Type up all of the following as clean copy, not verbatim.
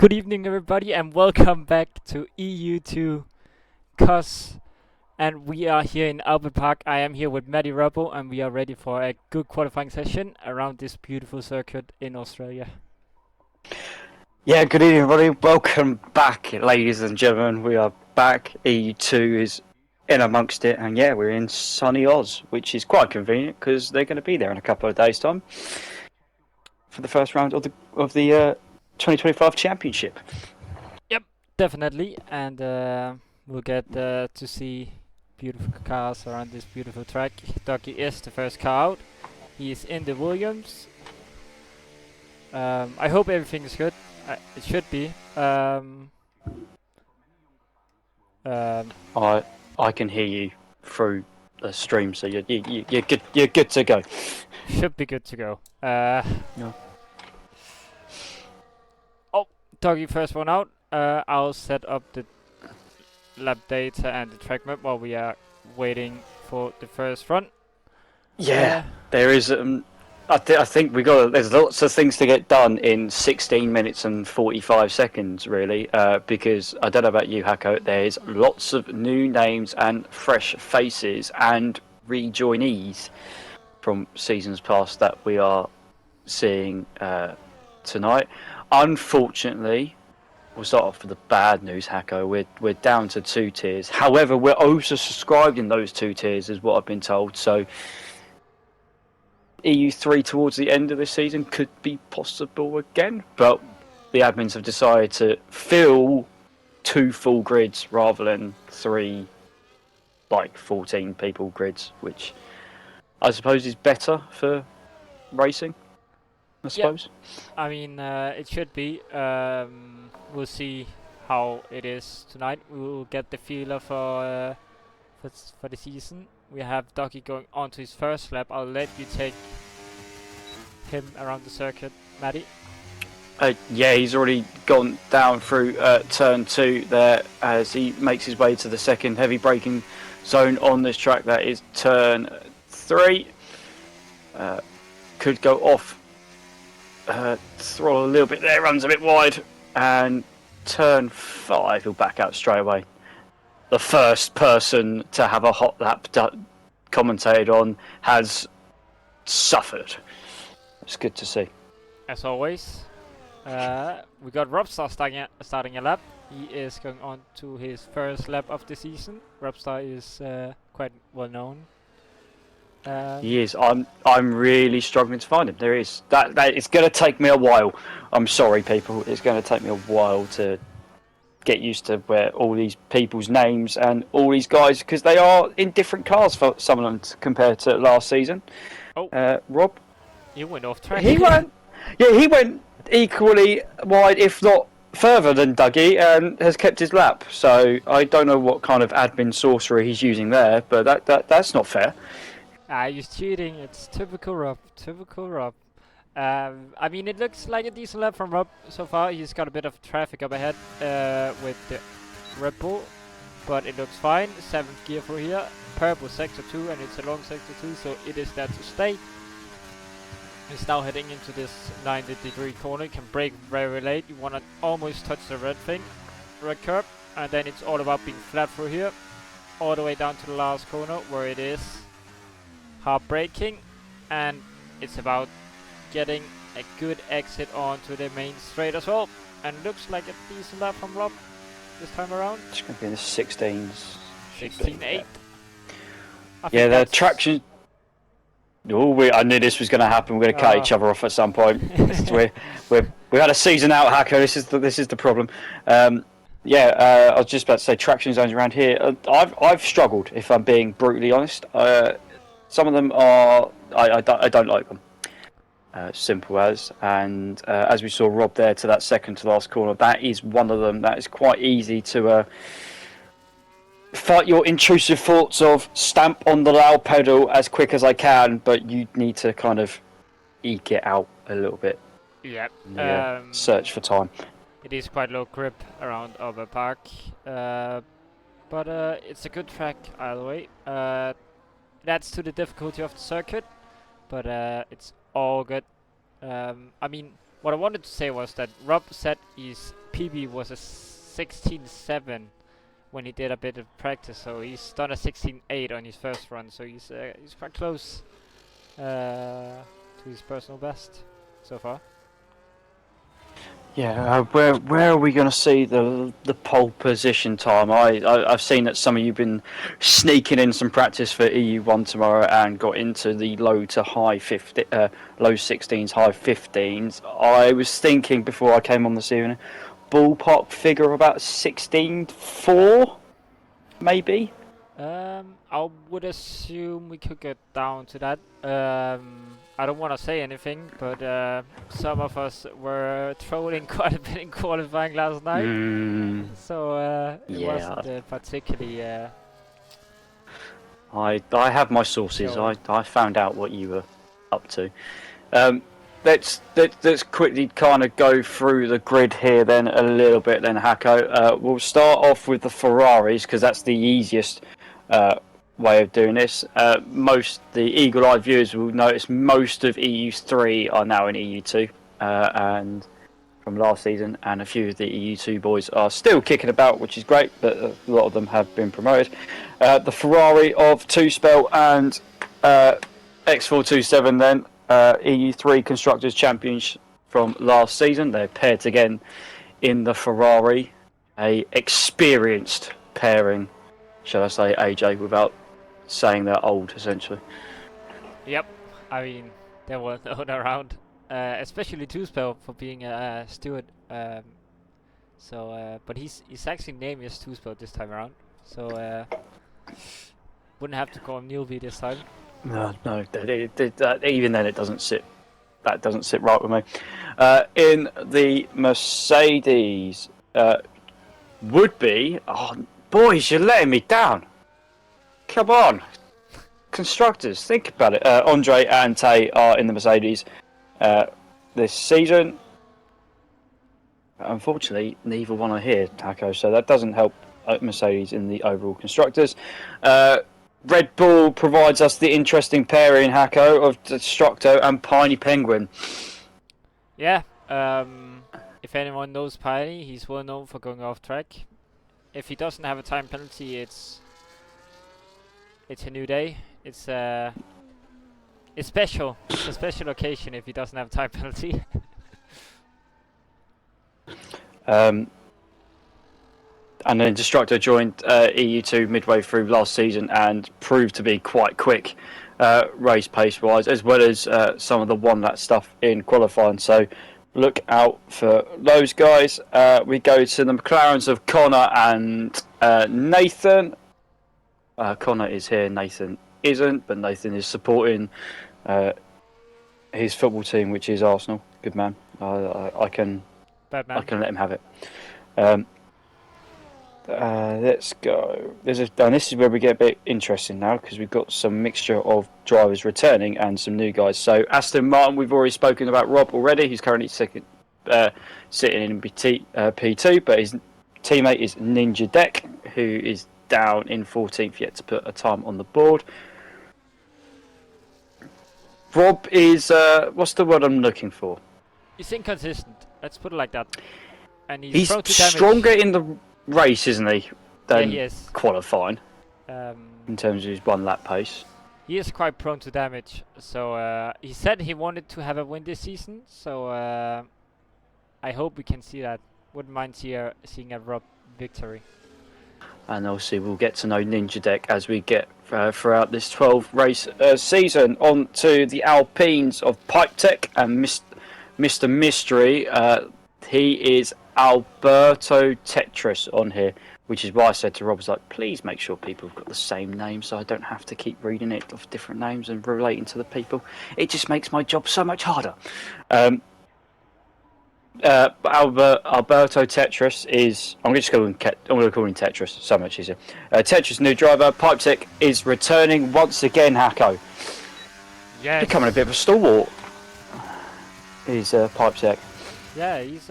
Good evening, everybody, and welcome back to EU2 COS. And we are here in Albert Park. I am here with Matty Rubble, and we are ready for a good qualifying session around this beautiful circuit in Australia. Yeah, good evening, everybody. Welcome back, ladies and gentlemen. We are back. EU2 is in amongst it, and yeah, we're in sunny Oz, which is quite convenient because they're going to be there in a couple of days' time for the first round of the 2025 championship. Yep, definitely, and we'll get to see beautiful cars around this beautiful track. Ducky is the first car out. He is in the Williams. I hope everything is good. It should be. I can hear you through the stream, so you're good. You're good to go. Should be good to go. Yeah. Oh, Doggy first one out. I'll set up the lap data and the track map while we are waiting for the first run. Yeah, there is. I think there's lots of things to get done in 16 minutes and 45 seconds, really. Because I don't know about you, Hako. There's lots of new names and fresh faces and rejoinees from seasons past that we are seeing tonight. Unfortunately, we'll start off with the bad news, Hako. We're down to 2 tiers. However, we're oversubscribed in those 2 tiers, is what I've been told. So EU3 towards the end of the season could be possible again, but the admins have decided to fill 2 full grids rather than 3 14 people grids, which I suppose is better for racing, I suppose. I mean, it should be. We'll see how it is tonight. We will get the feeler for the season. We have Ducky going on to his first lap. I'll let you take him around the circuit, Matty. Yeah, he's already gone down through turn 2 there as he makes his way to the second heavy braking zone on this track. That is turn 3. Could go off throttle a little bit there, runs a bit wide, and turn 5 he'll back out straight away. The first person to have a hot lap commentated on has suffered. It's good to see. As always, we got Robstar starting a lap. He is going on to his first lap of the season. Robstar is quite well known. He is. I'm really struggling to find him. There is that. It's going to take me a while. I'm sorry, people. It's going to take me a while to get used to where all these people's names and all these guys, because they are in different cars for some of them compared to last season. Oh, Rob. he went off track. He went. Yeah, he went equally wide, if not further than Dougie, and has kept his lap. So I don't know what kind of admin sorcery he's using there, but that's not fair. He's cheating. It's typical Rob. Typical Rob. I mean, it looks like a decent lap from Rob so far. He's got a bit of traffic up ahead with the Red Bull, but it looks fine. 7th gear for here. Purple sector 2, and it's a long sector 2, so it is there to stay. He's now heading into this 90-degree corner. You can brake very late. You want to almost touch the red curb, and then it's all about being flat through here, all the way down to the last corner where it is hard braking, and it's about getting a good exit onto the main straight as well. And looks like a decent lap from Rob this time around. It's going to be in the 16s. 16.8. Yeah, the traction. Oh, I knew this was going to happen. We're going to cut each other off at some point. We had a season out, Hacker. This is the problem. I was just about to say traction zones around here. I've struggled, if I'm being brutally honest. Some of them are I don't like them. Simple as, and as we saw Rob there to that second to last corner, that is one of them. That is quite easy to fight your intrusive thoughts of stamp on the loud pedal as quick as I can, but you need to kind of eke it out a little bit. Yep. Search for time. It is quite low grip around Albert Park, but it's a good track either way. It adds to the difficulty of the circuit, but it's all good. I mean, what I wanted to say was that Rob said his PB was a 16.7 when he did a bit of practice, so he's done a 16.8 on his first run, so he's quite close to his personal best so far. Yeah, where are we going to see the pole position time? I've seen that some of you've been sneaking in some practice for EU1 tomorrow and got into the low 16s, high 15s. I was thinking before I came on this evening, ballpark figure of about 16.4, maybe. I would assume we could get down to that. I don't want to say anything, but some of us were trolling quite a bit in qualifying last night, so it wasn't particularly. I have my sources. I found out what you were up to. Let's quickly kind of go through the grid here then a little bit then, Hako. We'll start off with the Ferraris because that's the easiest way of doing this. The eagle-eyed viewers will notice most of EU3 are now in EU2 and from last season, and a few of the EU2 boys are still kicking about, which is great, but a lot of them have been promoted. The Ferrari of Two Spell and X427 then, EU3 Constructors Champions from last season. They're paired again in the Ferrari, a experienced pairing, shall I say, AJ, without saying they're old, essentially. Yep, I mean, they were known around, especially Two Spell for being a steward. But his actually name is Two Spell this time around, so wouldn't have to call him Neilby this time. No, even then it doesn't sit. That doesn't sit right with me. In the Mercedes, would be. Oh, boys, you're letting me down. Come on, constructors, think about it. Andre and Tay are in the Mercedes this season. Unfortunately, neither one are here, Taco, so that doesn't help Mercedes in the overall constructors. Red Bull provides us the interesting pairing, Hako, of Destructo and Piney Penguin. Yeah, if anyone knows Piney, he's well known for going off track. If he doesn't have a time penalty, it's a new day. It's special. It's a special occasion if he doesn't have a time penalty. And then Destructo joined EU2 midway through last season and proved to be quite quick race pace wise, as well as some of the one-lap stuff in qualifying. So look out for those guys. We go to the McLarens of Connor and Nathan. Connor is here, Nathan isn't, but Nathan is supporting his football team, which is Arsenal. Good man. I can let him have it. Let's go. And this is where we get a bit interesting now because we've got some mixture of drivers returning and some new guys. So Aston Martin, we've already spoken about Rob already. He's currently sitting in P2, but his teammate is Ninja Deck, who is down in 14th, yet to put a time on the board. Rob is what's the word I'm looking for? He's inconsistent. Let's put it like that. And he's stronger in the race, isn't he? Than he is. Qualifying. In terms of his one lap pace. He is quite prone to damage. So he said he wanted to have a win this season. So I hope we can see that. Wouldn't mind seeing a Rob victory. And obviously we'll get to know Ninja Deck as we get throughout this 12 race season. On to the Alpines of Pipe Tech and Mr. Mystery. He is Alberto Tetris on here, which is why I said to Rob, please make sure people have got the same name so I don't have to keep reading it of different names and relating to the people. It just makes my job so much harder. Alberto Tetris is... I'm going to call him Tetris, so much easier. Tetris, new driver. Pipe Tech is returning once again, Hako. Yes. Becoming a bit of a stalwart. He's Pipe Tech. Yeah, he's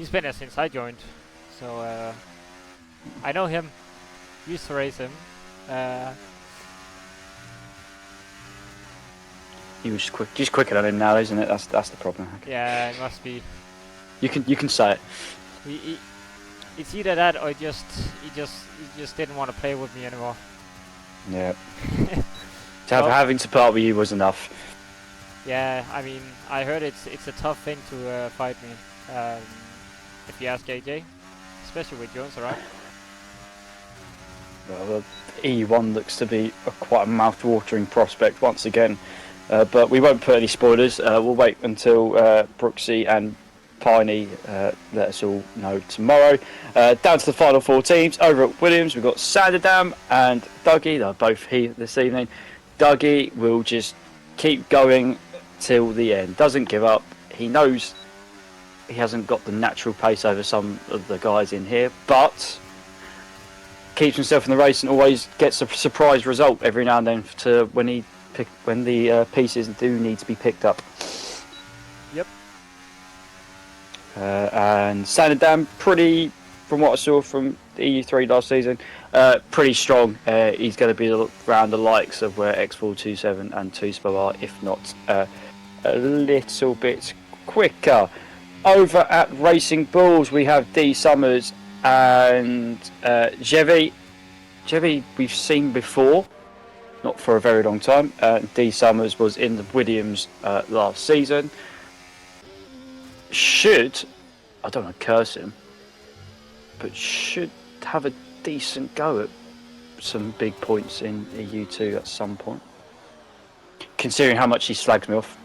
been there since I joined, so I know him. Used to race him. He was just quicker than him now, isn't it? That's the problem. Yeah, it must be. You can say it. It's either that or he just didn't want to play with me anymore. Yeah. Having to part with you was enough. Yeah, I mean, I heard it's a tough thing to fight me. If you ask AJ, especially with Jones around. Well, EU1 looks to be quite a mouth-watering prospect once again. But we won't put any spoilers. We'll wait until Brooksy and Piney let us all know tomorrow. Down to the final 4 teams. Over at Williams, we've got Sanderdam and Dougie. They're both here this evening. Dougie will just keep going till the end. Doesn't give up. He knows he hasn't got the natural pace over some of the guys in here, but keeps himself in the race and always gets a surprise result every now and then to when the pieces do need to be picked up. Yep. And Sanderdam, pretty, from what I saw from the EU3 last season, pretty strong. He's going to be around the likes of where X427 and 2SPO are, if not a little bit quicker. Over at Racing Bulls, we have D Summers and Jevi. Jevi we've seen before, not for a very long time. D Summers was in the Williams last season. I don't want to curse him, but should have a decent go at some big points in EU2 at some point. Considering how much he slags me off.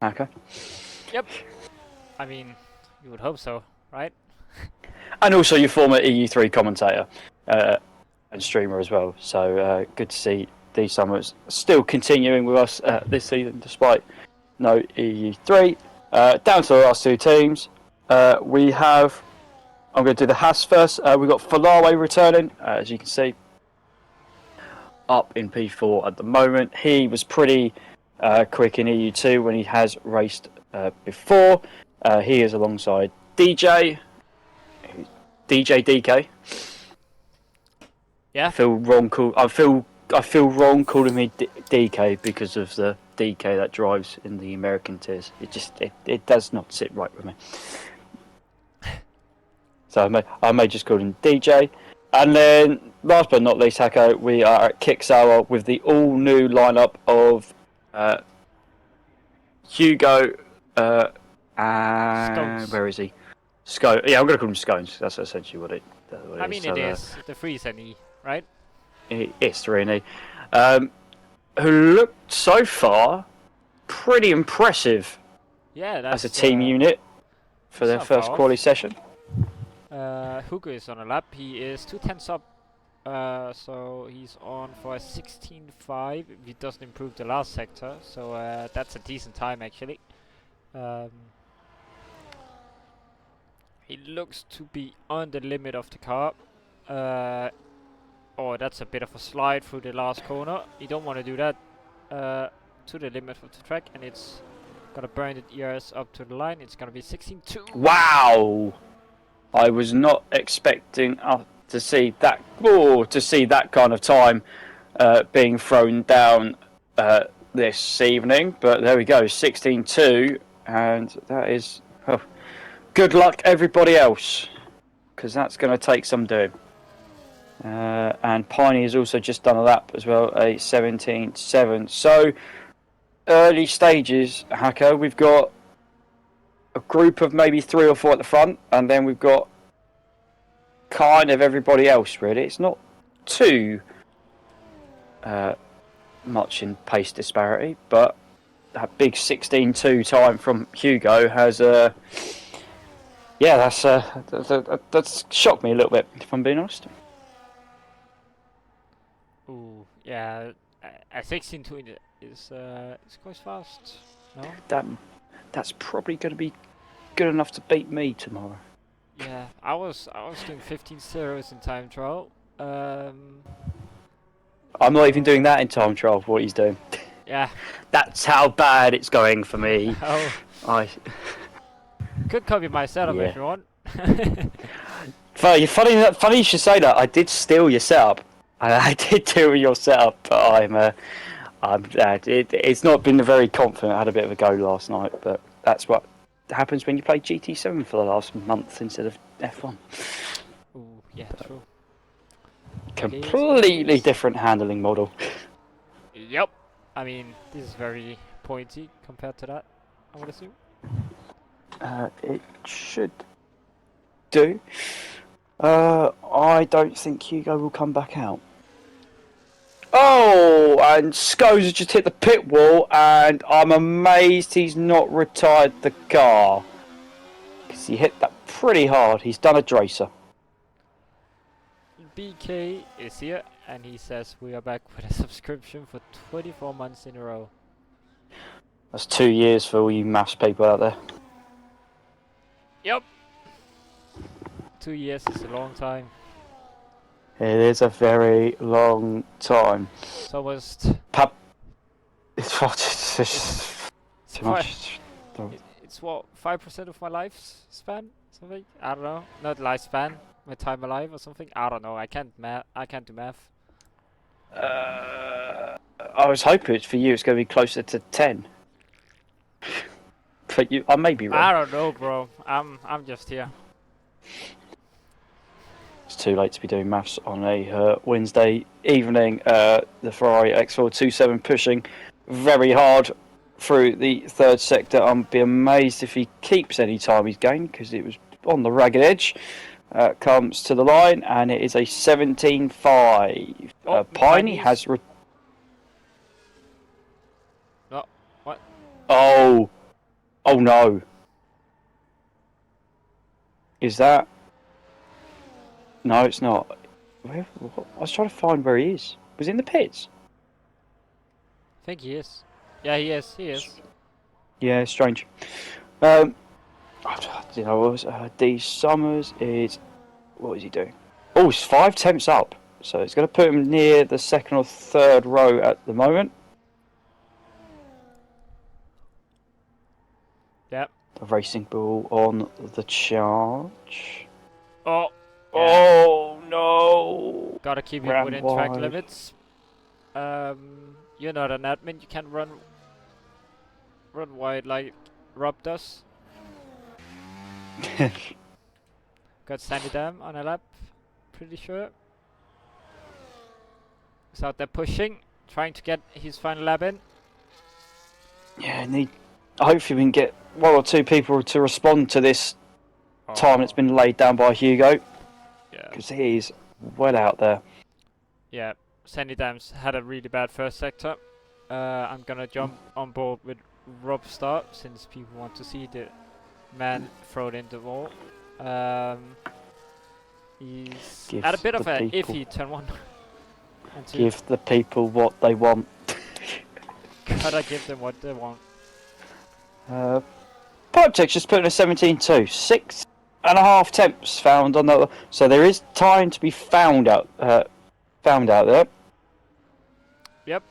Okay. Yep. I mean, you would hope so, right? And also your former EU3 commentator and streamer as well. So good to see D Summers still continuing with us this season despite no EU3. Down to the last 2 teams. We have, I'm going to do the Haas first. We've got Falawe returning, as you can see, up in P4 at the moment. He was pretty quick in EU2 when he has raced before. He is alongside DJ DK. Yeah. I feel wrong calling me DK because of the DK that drives in the American tiers. It does not sit right with me. So I may just call him DJ. And then last but not least, Hako, we are at Kicksauer with the all new lineup of Hugo and Stones. Where is he? Yeah, I'm going to call him Scones. That's essentially what it I mean, is. it is the Freeze and E, right? It's 3 who looked so far pretty impressive Yeah, as a team unit for their first quali session. Hugo is on a lap. He is 2/10 up, so he's on for a 16.5 if he doesn't improve the last sector. So that's a decent time actually. He looks to be on the limit of the car. Oh, that's a bit of a slide through the last corner. You don't want to do that to the limit of the track, and it's gonna burn the ears up to the line. It's gonna be 16.2. Wow! I was not expecting to see that. To see that kind of time being thrown down this evening. But there we go, 16.2, and that is good luck, everybody else, because that's going to take some doing. And Piney has also just done a lap as well, a 17.7. So early stages, Hako. We've got a group of maybe 3 or 4 at the front, and then we've got kind of everybody else, really. It's not too much in pace disparity, but that big 16.2 time from Hugo has that's shocked me a little bit, if I'm being honest. Ooh, yeah, a 16.2 is quite fast. No. That's probably going to be good enough to beat me tomorrow. Yeah, I was doing 15.0s in time trial. I'm not even doing that in time trial for what he's doing. Yeah. That's how bad it's going for me. Oh. Could copy my setup if you want. Funny you should say that. I did steal your setup. I did do your setup, but It's not been very confident. I had a bit of a go last night, but that's what happens when you play GT7 for the last month instead of F1. Ooh, yeah, true. Completely different handling model. Yep. I mean, this is very pointy compared to that, I would assume. It should do. I don't think Hugo will come back out. Oh, and Scholes has just hit the pit wall, and I'm amazed he's not retired the car. Because he hit that pretty hard. He's done a dracer. BK is here, and he says we are back with a subscription for 24 months in a row. That's 2 years for all you maths people out there. Yep. 2 years is a long time. It is a very long time. It's almost... It's too much. It's what, 5% of my lifespan? Something? I don't know. Not lifespan. My time alive or something? I don't know. I can't do math. I was hoping for you it's going to be closer to 10. But I may be wrong. I don't know, bro. I'm just here. It's too late to be doing maths on a Wednesday evening. The Ferrari X427 pushing very hard through the third sector. I'd be amazed if he keeps any time he's gained because it was on the ragged edge. Comes to the line and it is a 17.5. Piney has... No, what? Oh no. Is that... No, it's not. I was trying to find where he is. Was he in the pits? I think he is. Yeah, he is. Yeah, strange. You know, what was D Summers is... What is he doing? Oh, he's 5 temps up. So it's going to put him near the second or third row at the moment. Yep. The racing ball on the charge. Oh. Yeah. Oh no! Gotta keep it within track limits. You're not an admin. You can't run wide like Rob does. Got Sandy Dam on a lap, pretty sure. He's out there pushing, trying to get his final lap in. Yeah, hopefully we can get 1 or 2 people to respond to this time that's been laid down by Hugo. Yeah. Because he's well out there. Yeah, Sandy Dam's had a really bad first sector. I'm gonna jump on board with Rob Start since people want to see the man thrown in the wall. He's at a bit of an iffy turn 1 and 2. Give the people what they want. Gotta give them what they want. Pipetek's just put in a 17.2. 6.5 temps found on that. So there is time to be found out there. Yep.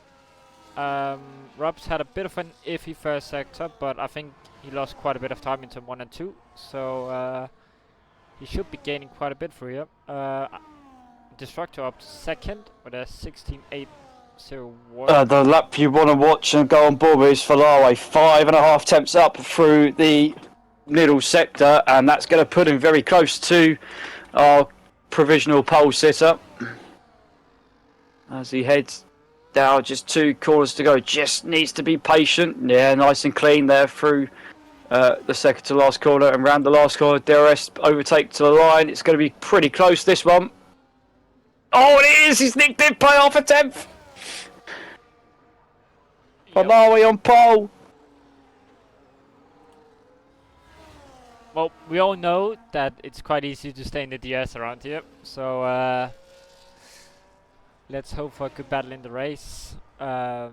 Rob's had a bit of an iffy first sector, but I think he lost quite a bit of time in turn 1 and 2. So he should be gaining quite a bit for you. Destructor up to second with a 16.801. The lap you want to watch and go on board with is Ferrari. 5.5 temps up through the middle sector, and that's going to put him very close to our provisional pole sitter. As he heads down, just 2 corners to go. Just needs to be patient. Yeah, nice and clean there through the second to last corner and round the last corner. DRS overtake to the line. It's going to be pretty close, this one. Oh, it is! He's nicked it by half a tenth. Ferrari on pole. Well, we all know that it's quite easy to stay in the DS around here, so let's hope for a good battle in the race. I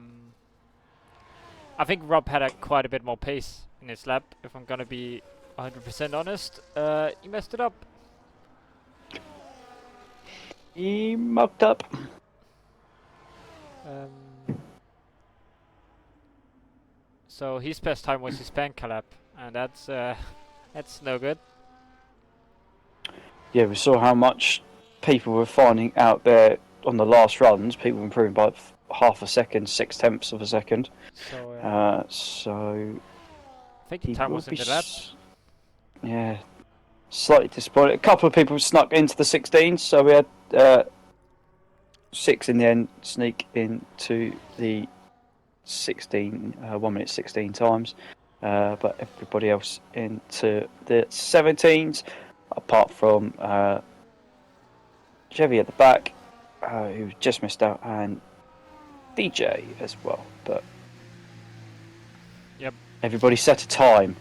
think Rob had quite a bit more pace in his lap, if I'm gonna be 100% honest. He messed it up. He mucked up. So his best time was his banker lap, and that's no good. Yeah, we saw how much people were finding out there on the last runs. People were improving by half a second, 6/10 of a second. So, So I think the time was in the lap. Yeah, slightly disappointed. A couple of people snuck into the 16s, so we had 6 in the end sneak into the 16, 1 minute 16 times. But everybody else into the 17s, apart from Chevy at the back, who just missed out, and DJ as well. But Yep. Everybody set a time,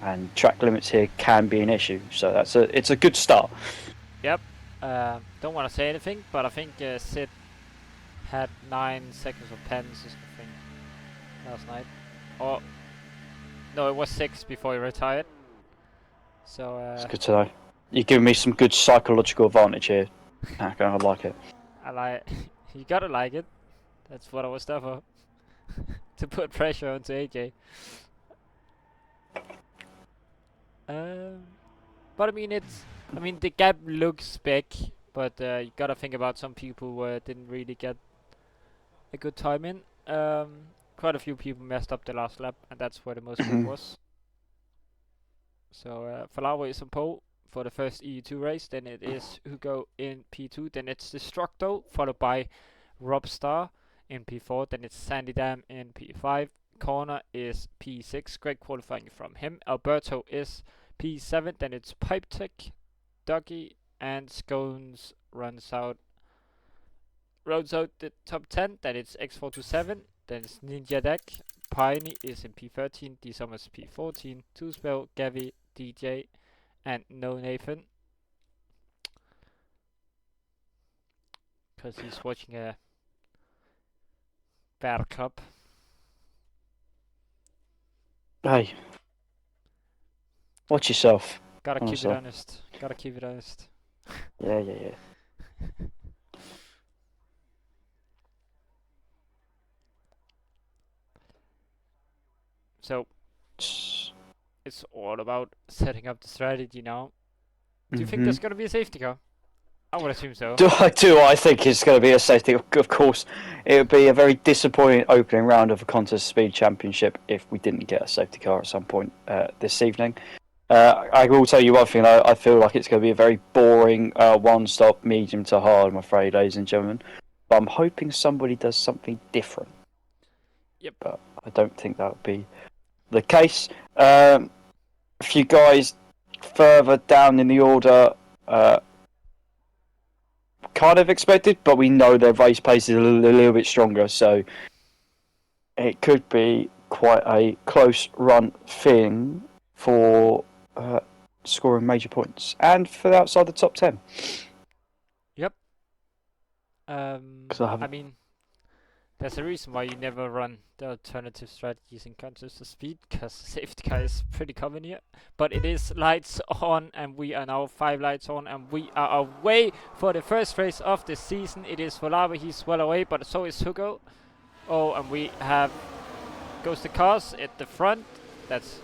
and track limits here can be an issue. So it's a good start. Yep. Don't want to say anything, but I think Sid had 9 seconds of pens or something last night. Or no, it was 6 before he retired. So It's good to know. You're giving me some good psychological advantage here. Okay, I like it. I like. You gotta like it. That's what I was there for. To put pressure onto AJ. But I mean, the gap looks big, but you gotta think about some people who didn't really get a good time in. Quite a few people messed up the last lap, and that's where the most work was. So Falawa is on pole for the first EU2 race, then it is Hugo in P2, then it's Destructo, followed by Robstar in P4, then it's Sandy Dam in P5, Corner is P6, great qualifying from him, Alberto is P7, then it's Pipe Tech, Dougie, and Scones rounds out the top 10, then it's X427, then it's Ninja Deck, Piney is in P13, D Summers P14, Two Spell, Gavi, DJ, and no Nathan. Because he's watching a Bear Cup. Hey, watch yourself. Gotta keep it honest. Yeah. So, it's all about setting up the strategy now. Do you think there's going to be a safety car? I would assume so. Do I think it's going to be a safety? Of course, it would be a very disappointing opening round of a Contest Speed Championship if we didn't get a safety car at some point this evening. I will tell you one thing, I feel like it's going to be a very boring one-stop, medium to hard, I'm afraid, ladies and gentlemen. But I'm hoping somebody does something different. Yep. But I don't think that would be the case. A few guys further down in the order, kind of expected, but we know their race pace is a little bit stronger, so it could be quite a close run thing for scoring major points and for outside the top 10. Yep. I mean, there's a reason why you never run the alternative strategies in Contest of Speed, because safety car is pretty common here. But it is lights on, and we are now 5 lights on, and we are away for the first race of the season. It is Volava, he's well away, but so is Hugo. Oh, and we have goes the cars at the front. That's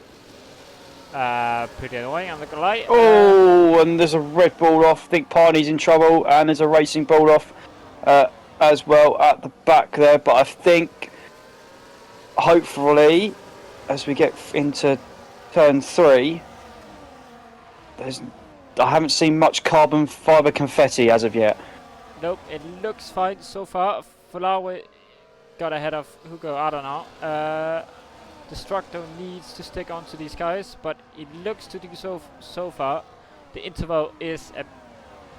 pretty annoying, I'm not gonna lie. Oh, and there's a red ball off. I think Parney's in trouble, and there's a racing ball off as well at the back there. But I think, hopefully, as we get into turn 3, I haven't seen much carbon fibre confetti as of yet. Nope, it looks fine so far. Falawa got ahead of Hugo, I don't know. Destructo needs to stick onto these guys, but it looks to do so far. The interval is a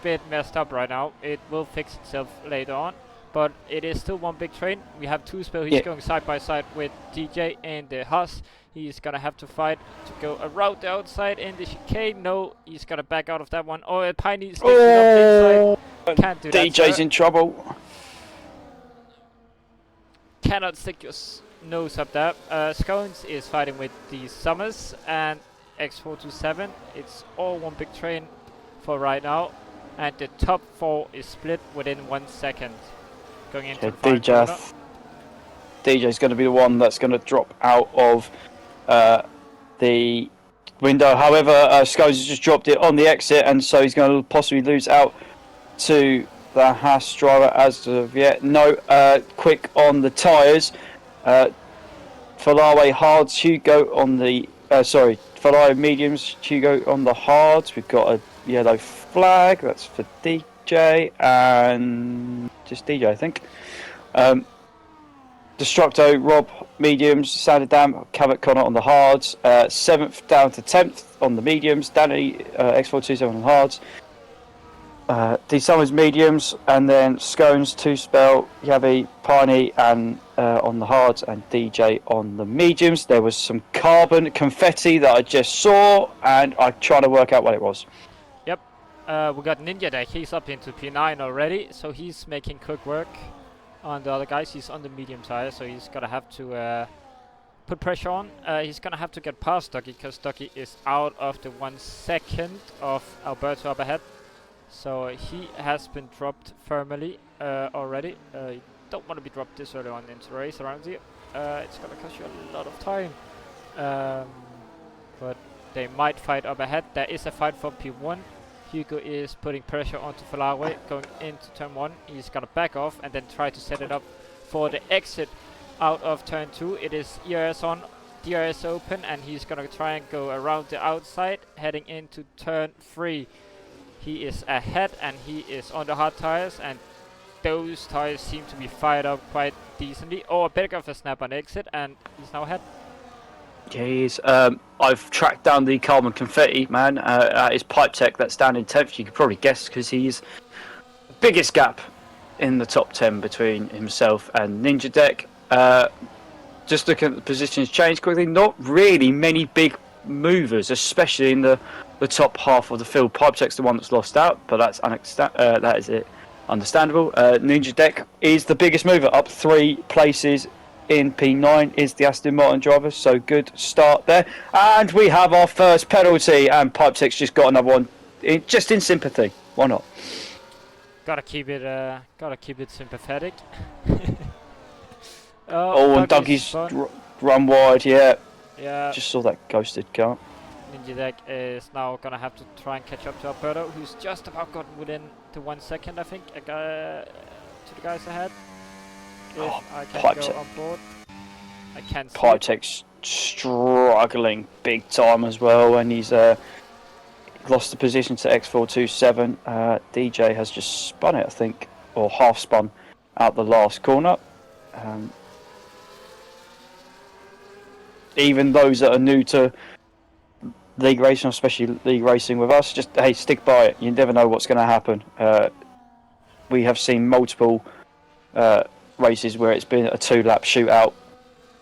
bit messed up right now. It will fix itself later on, but it is still one big train. We have Two Spell, he's going side by side with DJ and the Haas. He's gonna have to fight to go around the outside in the chicane. No, he's gonna back out of that one. Oh, Piney sticks it up the inside. Can't do that. DJ's in trouble. Cannot stick your nose up there. Scones is fighting with the Summers and X427. It's all one big train for right now, and the top 4 is split within 1 second. Going into the DJ's going to be the one that's going to drop out of the window. However, Scones has just dropped it on the exit, and so he's going to possibly lose out to the Haas driver as of yet. No, quick on the tyres. Ferrari hards, Hugo on the Ferrari mediums, Hugo on the hards. We've got a yellow flag. That's for DJ and just DJ, I think. Destructo, Rob mediums, Sanderdam, Cavett Connor on the hards. 7th down to 10th on the mediums. Danny X427 on the hards. D Summers mediums, and then Scones, Two Spell, Yavi, Piney, and on the hards, and DJ on the mediums. There was some carbon confetti that I just saw, and I'm trying to work out what it was. Yep, we got Ninja Deck. He's up into P9 already, so he's making quick work on the other guys. He's on the medium tire, so he's gonna have to put pressure on. He's gonna have to get past Ducky, because Ducky is out of the 1 second of Alberto up ahead. So he has been dropped firmly already. You don't want to be dropped this early on into the race around here. It's going to cost you a lot of time. But they might fight up ahead. There is a fight for P1. Hugo is putting pressure onto Ferrari going into turn 1. He's going to back off and then try to set it up for the exit out of turn 2. It is ERS on, DRS open, and he's going to try and go around the outside heading into turn 3. He is ahead and he is on the hard tires, and those tires seem to be fired up quite decently. Oh, a bit of a snap on exit, and he's now ahead. Yeah, he is. I've tracked down the carbon confetti man at his pipe tech that's down in 10th. You could probably guess because he's the biggest gap in the top 10 between himself and Ninja Deck. Just looking at the positions change quickly, not really many big movers, especially in the top half of the field. Pipetek's the one that's lost out, but that is it. Understandable. Ninja Deck is the biggest mover, up 3 places in P9 is the Aston Martin driver, so good start there. And we have our first penalty, and Pipetek's just got another one, just in sympathy. Why not? Gotta keep it sympathetic. And Dougie's run wide, yeah. Yeah. Just saw that ghosted car. Ninja Deck is now gonna have to try and catch up to Alberto, who's just about gotten within the 1 second, I think, to the guys ahead. If I can go on board. I can't see. Pipetek's struggling big time as well, and he's lost the position to X427. DJ has just spun it, I think, or half spun out the last corner. Even those that are new to league racing, especially league racing with us, just hey, stick by it. You never know what's going to happen. We have seen multiple races where it's been a 2-lap shootout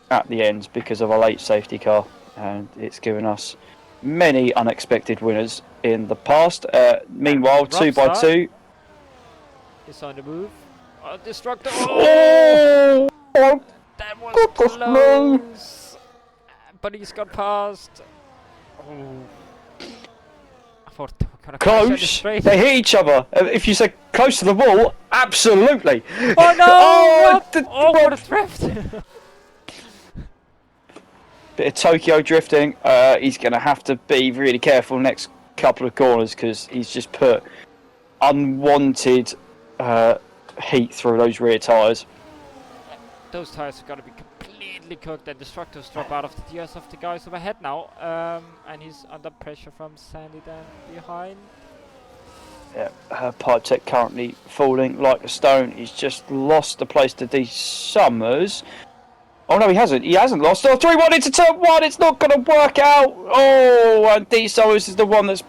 at the end because of a late safety car, and it's given us many unexpected winners in the past. Meanwhile, 2x2 is on the move. Destructor! Oh! That was close! But he's got past. Oh. I thought they were gonna close. They hit each other. If you say close to the wall, absolutely. Oh no! What a drift! Bit of Tokyo drifting. He's going to have to be really careful next couple of corners because he's just put unwanted heat through those rear tyres. Those tyres are going to be completely cooked, and Destructors drop out of the DRS of the guys overhead now, and he's under pressure from Sandy down behind. Yeah, Pipetek currently falling like a stone. He's just lost the place to D Summers. Oh no, he hasn't. He hasn't lost. Oh, 3-1 into turn 1. It's not going to work out. Oh, and D Summers is the one that's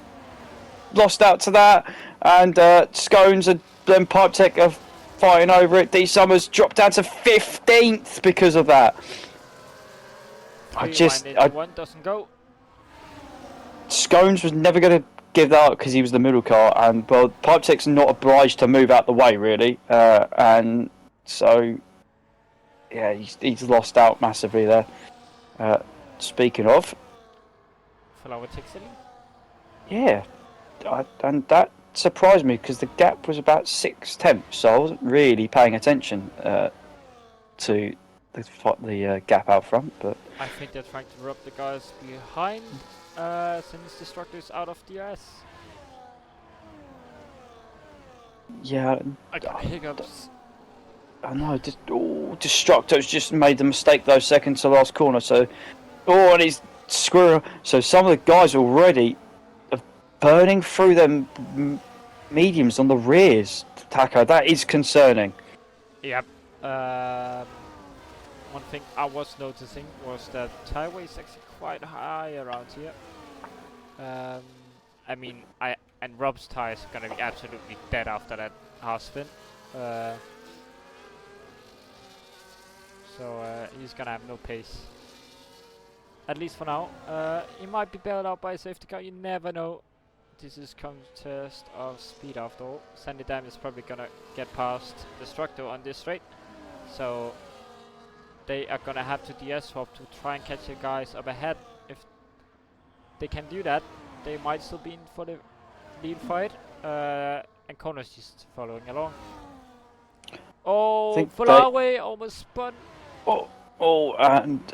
lost out to that. And Scones and then Pipetek are fighting over it. D Summers dropped down to 15th because of that. One doesn't go. Scones was never going to give that up because he was the middle car, and well, Pipetek's not obliged to move out the way really, and so yeah, he's lost out massively there. Speaking of, yeah, and that surprised me because the gap was about 6/10, so I wasn't really paying attention to the gap out front. But I think they're trying to rub the guys behind since Destructor is out of DRS. Yeah. I got hiccups. I know. Destructo's just made the mistake those seconds to last corner. So, and he's screwing. So some of the guys already are burning through them mediums on the rears. Taco, that is concerning. Yep. One thing I was noticing was that tire weight is actually quite high around here. I mean, and Rob's tire is gonna be absolutely dead after that half spin. So he's gonna have no pace. At least for now. He might be bailed out by a safety car, you never know. This is contest of speed after all. Sandy Dam is probably gonna get past Destructo on this straight. So they are gonna have to DS swap to try and catch the guys up ahead. If they can do that, they might still be in for the lead fight. And Kono's just following along. Oh, Fulawe almost spun. And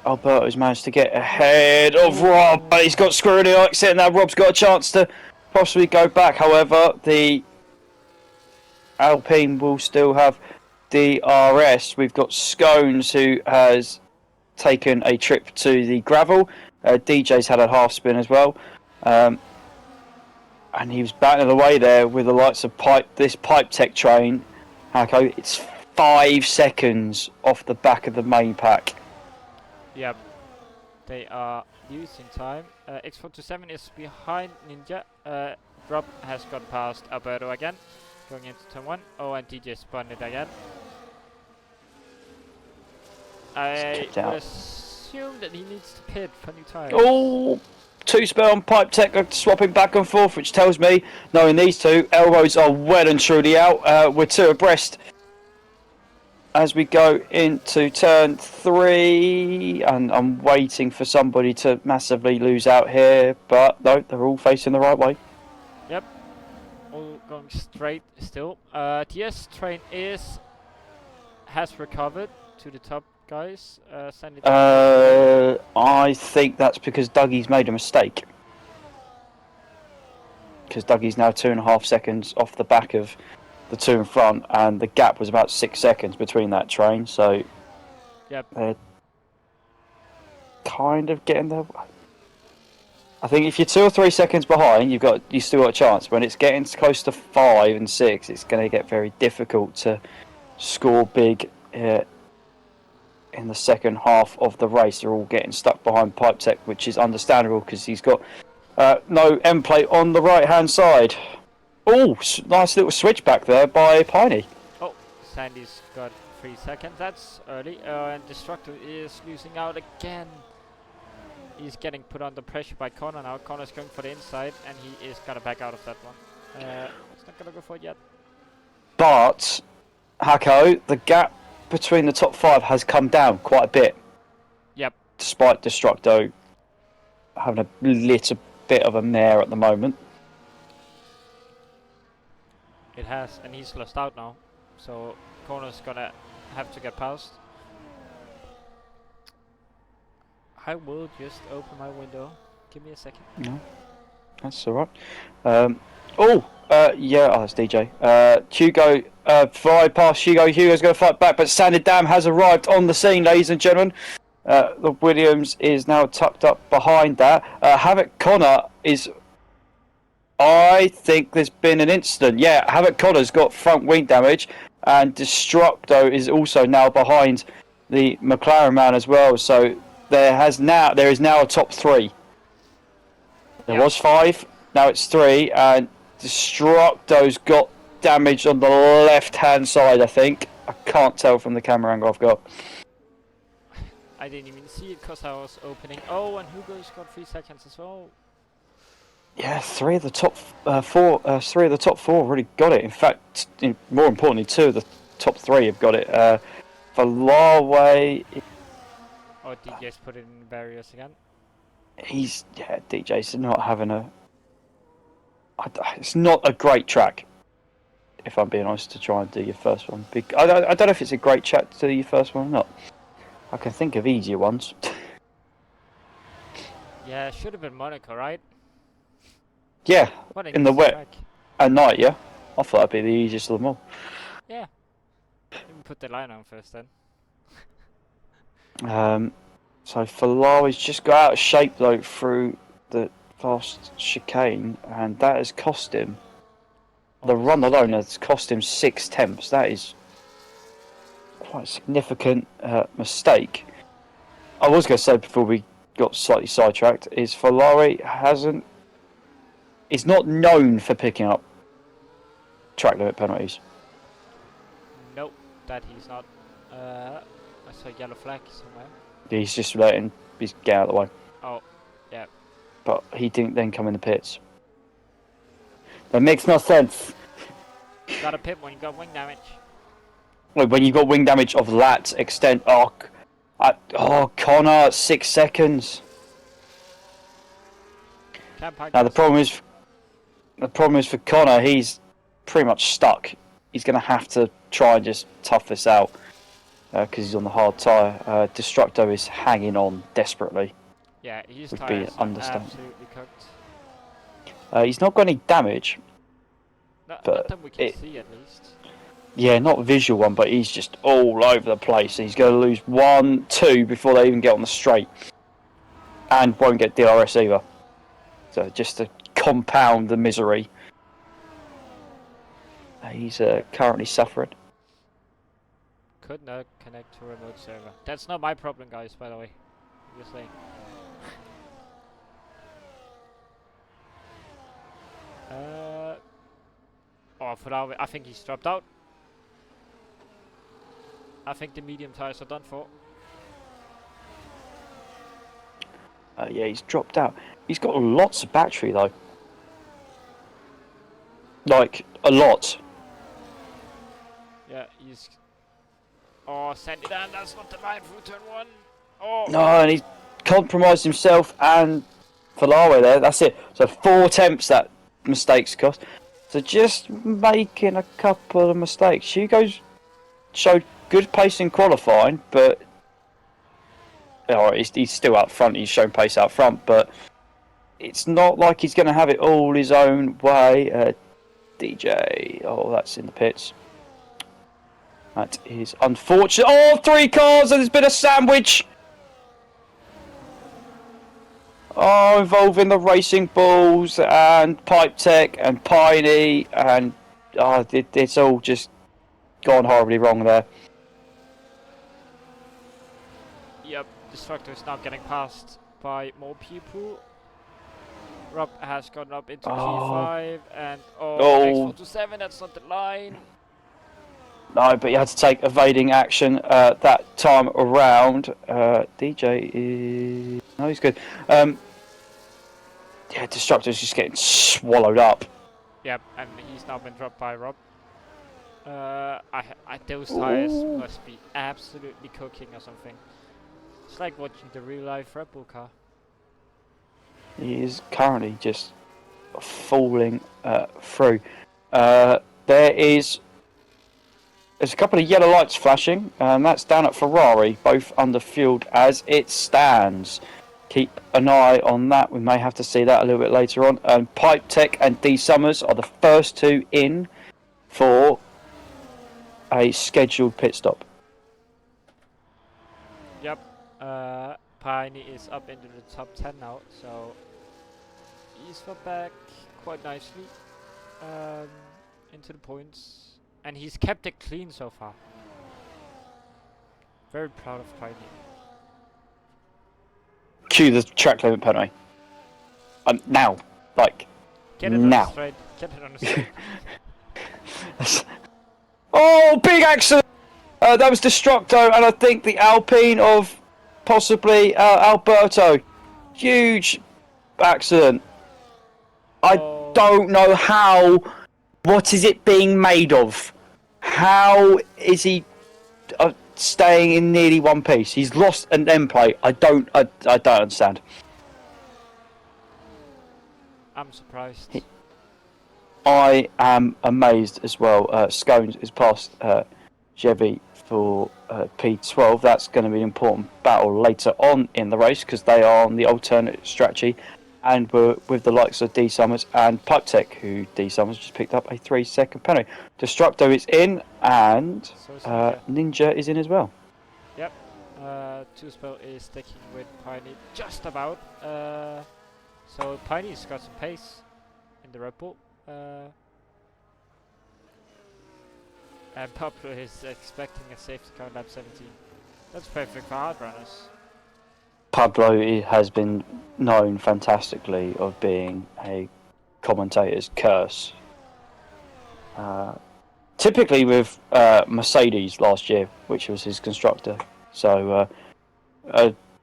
Alberto's managed to get ahead of Rob, but he's got screw in the exit, and now Rob's got a chance to possibly go back. However, the Alpine will still have DRS. We've got Scones, who has taken a trip to the gravel. DJ's had a half spin as well. And he was battling away there with the likes of this Pipe Tech train. Hako, it's 5 seconds off the back of the main pack. Yep, they are losing time. X427 is behind Ninja. Rob has gone past Alberto again, going into turn 1. Oh, and DJ spun it again. I would assume that he needs to pit for new tires. Oh, 2-spell on Pipe Tech swapping back and forth, which tells me, knowing these two, elbows are well and truly out. We're 2 abreast as we go into turn 3, and I'm waiting for somebody to massively lose out here, but no, they're all facing the right way. Yep, all going straight still. TS train has recovered to the top, guys. I think that's because Dougie's made a mistake. Because Dougie's now 2.5 seconds off the back of the 2 in front, and the gap was about 6 seconds between that train, so yep, they're kind of getting there. I think if you're 2 or 3 seconds behind, you still got a chance. When it's getting close to 5 and 6, it's going to get very difficult to score big in the second half of the race. They're all getting stuck behind Pipe Tech, which is understandable because he's got no end plate on the right hand side. Oh, nice little switch back there by Piney. Oh, Sandy's got 3 seconds. That's early. And Destructo is losing out again. He's getting put under pressure by Connor now. Connor's going for the inside, and he is gonna back out of that one. He's not gonna go for it yet. But, Hako, the gap between the top 5 has come down quite a bit. Yep. Despite Destructo having a little bit of a mare at the moment. It has, and he's lost out now. So Connor's gonna have to get past. I will just open my window. Give me a second. No, that's alright. That's DJ. Hugo, fly past Hugo. Hugo's going to fight back, but Sandy Dam has arrived on the scene, ladies and gentlemen. The Williams is now tucked up behind that. Havoc Connor is... I think there's been an incident. Yeah, Havoc Connor's got front wing damage, and Destructo is also now behind the McLaren man as well. So there is now a top 3. There was 5, now it's 3, and Destructo's got damage on the left-hand side, I think. I can't tell from the camera angle I've got. I didn't even see it because I was opening. Oh, and Hugo's got 3 seconds as well. Yeah, 3 of the top 4. 3 of the top 4 already got it. In fact, more importantly, 2 of the top 3 have got it. Falawe. Oh, DJ's put it in barriers again. DJ's not having a... It's not a great track, if I'm being honest, to try and do your first one. I don't know if it's a great track to do your first one or not. I can think of easier ones. Yeah, it should have been Monaco, right? Yeah, in the wet track. At night, yeah? I thought that'd be the easiest of them all. Yeah. Let me put the line on first then. So Ferrari's just got out of shape though through the fast chicane, and that has cost him. The run alone has cost him 6 tenths. That is quite a significant mistake. I was going to say before we got slightly sidetracked, is Ferrari is not known for picking up track limit penalties. Nope, that he's not. I saw a yellow flag somewhere. He's just letting his get out of the way. Oh, yeah. But he didn't then come in the pits. That makes no sense. Got a pit when you got wing damage. When you got wing damage of that extent, Connor, 6 seconds. Now the problem is for Connor, he's pretty much stuck. He's going to have to try and just tough this out because he's on the hard tyre. Destructo is hanging on desperately. Yeah, his would tyres be understandable. absolutely cooked. He's not got any damage. Not but that we can see at least. Yeah, not visual one, but he's just all over the place. He's going to lose 1, 2 before they even get on the straight. And won't get DRS either. So just to compound the misery. He's currently suffering. Could not connect to a remote server. That's not my problem, guys, by the way. Just saying. Ferrari, I think he's dropped out. I think the medium tires are done for. Yeah, he's dropped out. He's got lots of battery though. Like, a lot. Yeah, he's... Oh, send it down, that's not the line for turn 1. Oh! No, and he's compromised himself and Ferrari there, that's it. So 4 attempts that mistakes cost. So just making a couple of mistakes. Hugo's showed good pace in qualifying, but... Alright, he's still out front, he's shown pace out front, but... It's not like he's going to have it all his own way. DJ, oh, that's in the pits. That is unfortunate. Oh, 3 cars and there's been a sandwich. Oh, involving the Racing Bulls and Pipe Tech and Piney, and it's all just gone horribly wrong there. Yep, Destructor is now getting passed by more people. Rob has gotten up into P5 and next 4-7, that's not the line. No, but you had to take evading action that time around. DJ is... No, he's good. Yeah, Destructor's just getting swallowed up. Yep, and he's now been dropped by Rob. Those tires must be absolutely cooking or something. It's like watching the real life Red Bull car. He is currently just falling through. There's a couple of yellow lights flashing, and that's down at Ferrari, both under fueled as it stands. Keep an eye on that. We may have to see that a little bit later on. And Pipe Tech and D Summers are the first 2 in for a scheduled pit stop. Yep. Piney is up into the top 10 now, so he's for back quite nicely into the points. And he's kept it clean so far. Very proud of Piney. Cue the track limit penalty. Now. Like, get it now. On the straight. Get it on the straight. Oh, big accident! That was Destructo, and I think the Alpine of possibly Alberto. Huge accident. I don't know how. What is it being made of? How is he staying in nearly one piece? He's lost an end plate. I don't understand. I'm surprised. I am amazed as well. Scones is past Chevy for P12. That's going to be an important battle later on in the race because they are on the alternate strategy and we're with the likes of D Summers and Pipe Tech, who D Summers just picked up a 3-second penalty. Destructo is in, and So Ninja is in as well. Yep. Two Spell is sticking with Piney just about. So Piney's got some pace in the Red Bull. And Pablo is expecting a safety car lap 17. That's perfect for hard runners. Pablo has been known fantastically of being a commentator's curse. Typically with Mercedes last year, which was his constructor. So,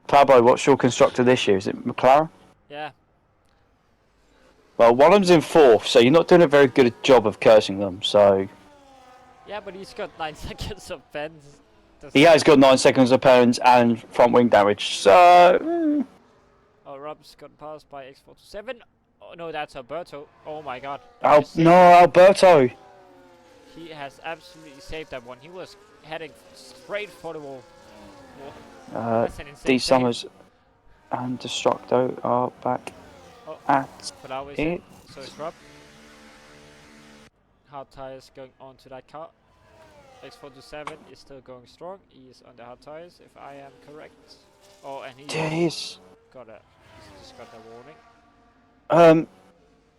Pablo, what's your constructor this year? Is it McLaren? Yeah. Well, one of them's in 4th, so you're not doing a very good job of cursing them. So. Yeah, but he's got 9 seconds of bends. He has got 9 seconds of penalty and front wing damage. So. Oh, Rob's got passed by X427. Oh no, that's Alberto. Oh my God. No, Alberto. He has absolutely saved that one. He was heading straight for the wall. D Summers and Destructo are back at it. So it's Rob. Hard tires going onto that car. X427 is still going strong. He is on the hard tires, if I am correct. Oh, and he's got just got a warning. I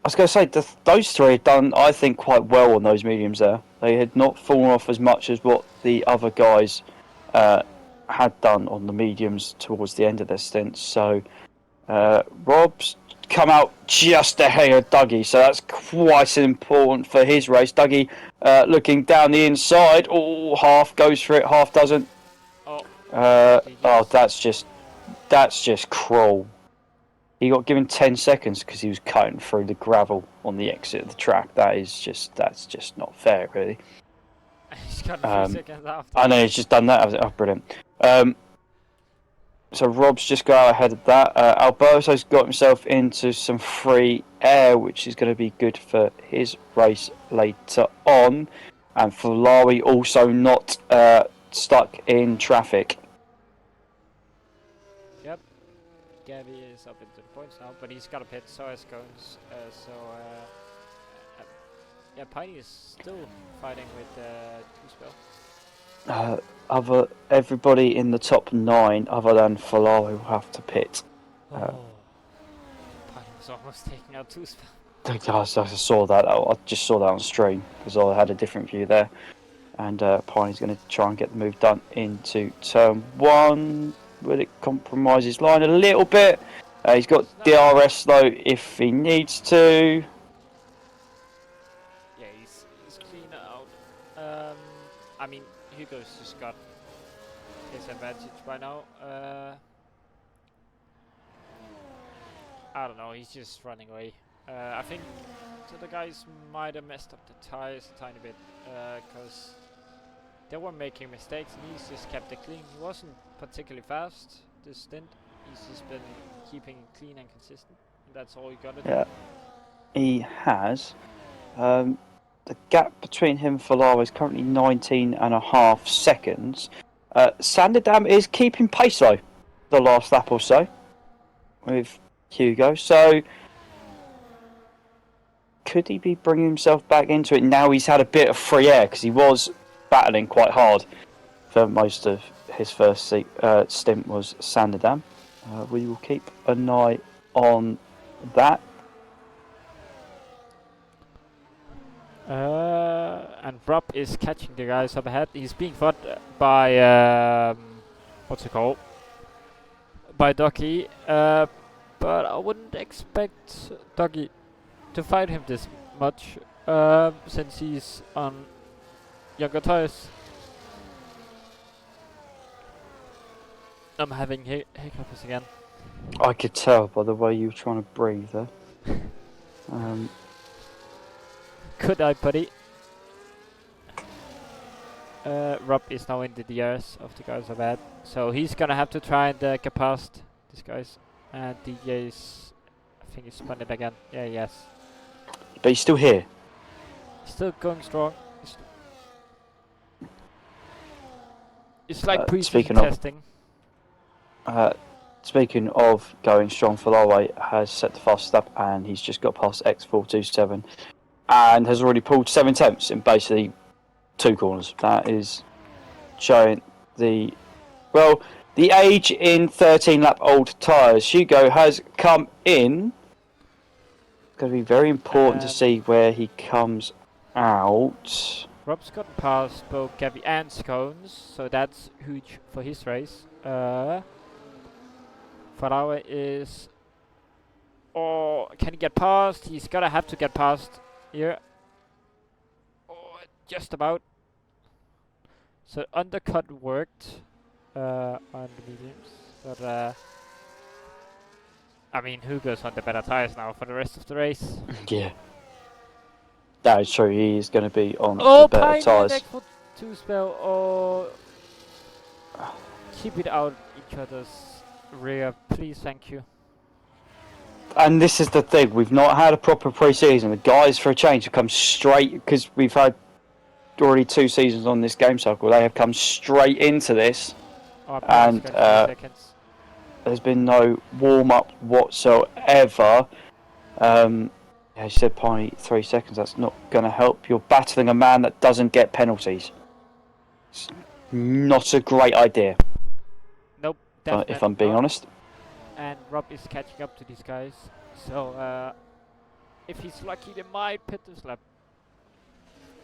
was going to say, those three had done, I think, quite well on those mediums there. They had not fallen off as much as what the other guys had done on the mediums towards the end of their stints. So, Rob's come out just ahead of Dougie, so that's quite important for his race. Dougie looking down the inside. Oh, half goes for it, half doesn't. That's just cruel. He got given 10 seconds because he was cutting through the gravel on the exit of the track. That's just not fair, really. He's got 3 seconds after. I know, he's just done that. Oh, brilliant. So Rob's just got out ahead of that. Alberto's got himself into some free air, which is going to be good for his race later on. And Falawi also not stuck in traffic. Yep. Gabby is up into the points now, but he's got a pit, so is Goins. Yeah, Piney is still fighting with two spell. Everybody in the top 9, other than Falawi, will have to pit. Piney was almost taking out two spell. I saw that. I just saw that on stream because I had a different view there. And Piney's going to try and get the move done into turn 1. Will it compromise his line a little bit? He's got DRS though if he needs to. Yeah, he's clean out. I mean, Hugo's just got his advantage by now. I don't know, he's just running away. I think the guys might have messed up the tires a tiny bit because they were making mistakes and he's just kept it clean. He wasn't particularly fast this stint. He's just been keeping it clean and consistent. And that's all you got to do. Yeah, he has. The gap between him and Falawi is currently 19.5 seconds. Sanderdam is keeping pace though, the last lap or so, with Hugo. So, could he be bringing himself back into it now he's had a bit of free air? Because he was battling quite hard for most of his first stint was Sanderdam. We will keep an eye on that. And Rob is catching the guys up ahead. He's being fought by what's it called? By Ducky. But I wouldn't expect Ducky to fight him this much since he's on younger tires. I'm having hiccups again. I could tell by the way you were trying to breathe there. Could I, buddy? Rob is now in the DRS of the guys are bad, so he's gonna have to try and get past these guys. And DJ is, I think he's spun it again. Yeah, yes. But he's still here. He's still going strong. It's like pre-season testing. speaking of going strong, Falawe has set the fastest lap and he's just got past X427 and has already pulled 7 tenths in basically 2 corners. That is showing the age in 13 lap old tyres. Hugo has come in. It's going to be very important to see where he comes out. Rob's gotten past both Gavi and Scones, so that's huge for his race. Farawa is... Oh, can he get past? He's gonna have to get past here. Oh, just about. So undercut worked on the mediums, but I mean, Hugo's on the better tires now for the rest of the race. Yeah. That is true, he is going to be on the better tyres. Oh, for 2 spell, or keep it out each other's rear, please, thank you. And this is the thing, we've not had a proper pre-season. The guys, for a change, have come straight, because we've had already 2 seasons on this game cycle, they have come straight into this, and there's been no warm-up whatsoever. Yeah, you said Piney 3 seconds, that's not going to help. You're battling a man that doesn't get penalties. It's not a great idea. Nope, if I'm being honest. And Rob is catching up to these guys, so if he's lucky they might pit this lap.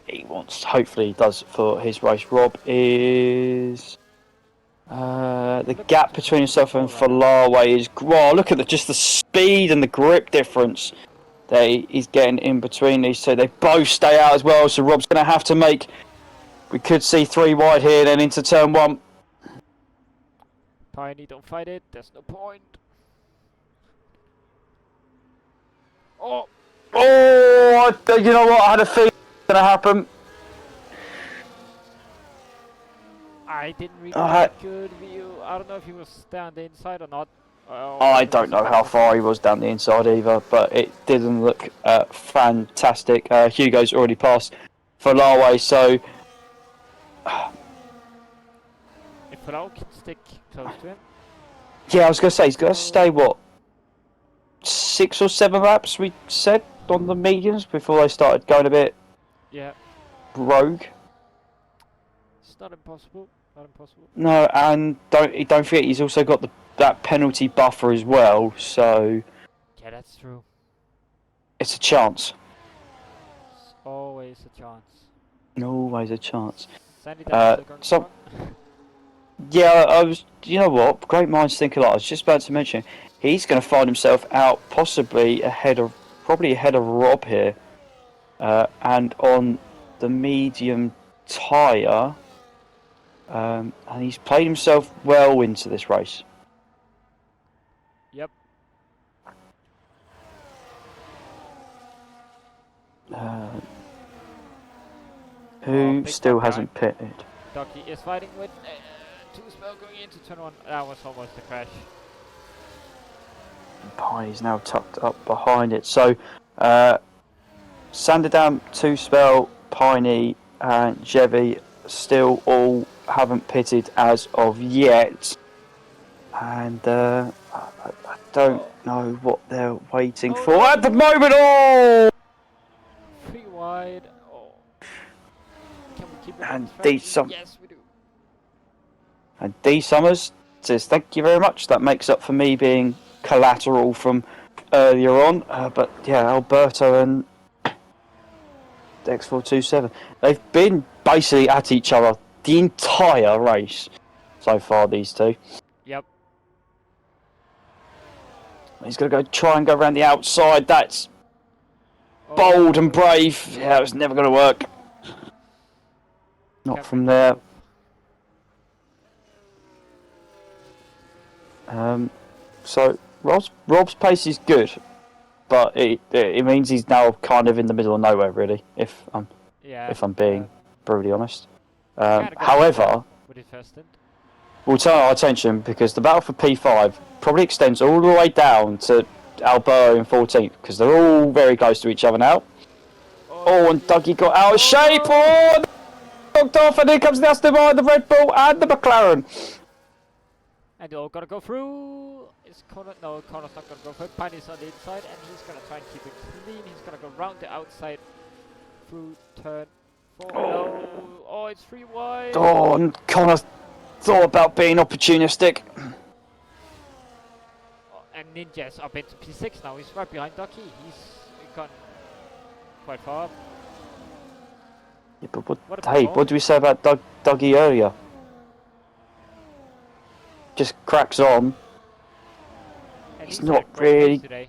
He wants, hopefully he does for his race. Rob is... the gap between himself and Falawe is... Wow, look at just the speed and the grip difference that he's getting in between these two. They both stay out as well, so Rob's going to have to make... We could see 3 wide here, then into turn 1. Piney, don't fight it, there's no point. Oh! Oh, you know what, I had a feeling it was going to happen. I didn't really get a good view. I don't know if he was down the inside or not. I don't know how far he was down the inside either, but it didn't look fantastic. Hugo's already passed Falawe, so... If Falawe can stick close to him... Yeah, I was going to say, he's got to stay, what, 6 or 7 laps, we said, on the mediums before they started going a bit rogue. It's not impossible. Not impossible. No, and don't forget he's also got that penalty buffer as well, so... Yeah, that's true. It's a chance. It's always a chance. Always a chance. Yeah, I was... You know what? Great minds think alike. I was just about to mention, he's going to find himself out possibly probably ahead of Rob here. And on the medium tyre... and he's played himself well into this race. Yep. Who still hasn't pitted? Ducky is fighting with 2 spell going into turn 1. That was almost a crash. Piney's now tucked up behind it. So, Sanderdown, 2 spell, Piney, and Jevy still all haven't pitted as of yet, and I don't know what they're waiting for at the moment. Oh! 3 wide. Oh. Can we keep it? And D Yes, we do. And D Summers says thank you very much. That makes up for me being collateral from earlier on. But yeah, Alberto and X427, they've been basically at each other the entire race so far, these two. Yep. He's going to try and go around the outside. That's bold and brave. Yeah, it's never going to work. Not from there. So Rob's pace is good, but it means he's now kind of in the middle of nowhere, really. If I'm being brutally honest. However, we'll turn our attention because the battle for P5 probably extends all the way down to Alberto in 14th because they're all very close to each other now. Oh, and Dougie got out of shape. Oh, knocked off, and here comes the Aston Martin, the Red Bull, and the McLaren. And they all gotta go through. Is Connor? No, Connor's not gonna go for it. Piney's on the inside, and he's gonna try and keep it clean. He's gonna go round the outside through turn 4. No. Oh, it's 3 wide. Oh, and Connor thought about being opportunistic. Oh, and Ninja's up into P6 now. He's right behind Ducky. He's gone quite far. Yeah, but what do we say about Dougie earlier? Just cracks on. And he's not really. Today.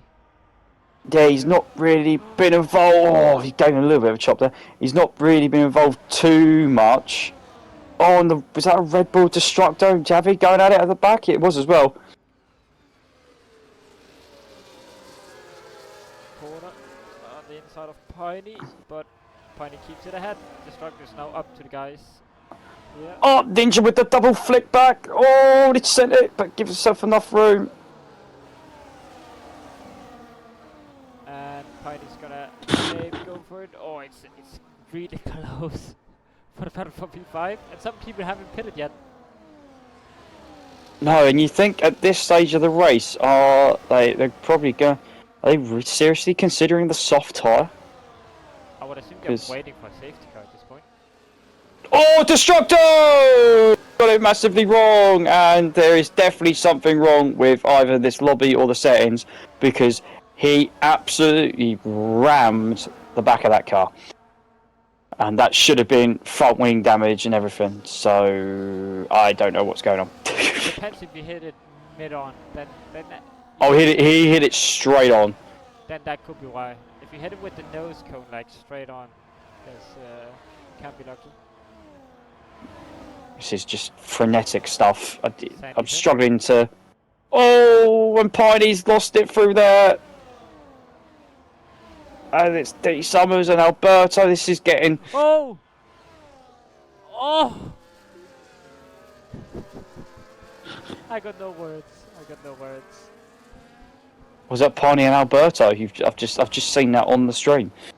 Yeah, he's not really been involved. Oh, he gave him a little bit of a chop there. He's not really been involved too much. Oh, and was that a Red Bull Destructo? Javi going at it at the back? It was as well. Corner on the inside of Piney, but Piney keeps it ahead. Destructor's now up to the guys. Yeah. Oh, Ninja with the double flick back. Oh, it sent it, but give yourself enough room. And Piney's gonna maybe go for it. Oh, it's really close for the battle for P5, and some people haven't pitted yet. No, and you think at this stage of the race, they're probably going? Are they seriously considering the soft tyre? I would assume they're waiting for a safety car at this point. Oh, Destructo! Got it massively wrong, and there is definitely something wrong with either this lobby or the settings, because he absolutely rammed the back of that car. And that should have been front wing damage and everything, so I don't know what's going on. Depends if you hit it mid-on, then oh, he hit it straight on. Then that could be why. If you hit it with the nose cone, like straight on, there's can't be lucky. This is just frenetic stuff. I'm struggling to... Oh, and Piney's lost it through there. And it's D. Summers and Alberto. This is getting... Oh! Oh! I got no words. Was that Piney and Alberto? I've just seen that on the stream. It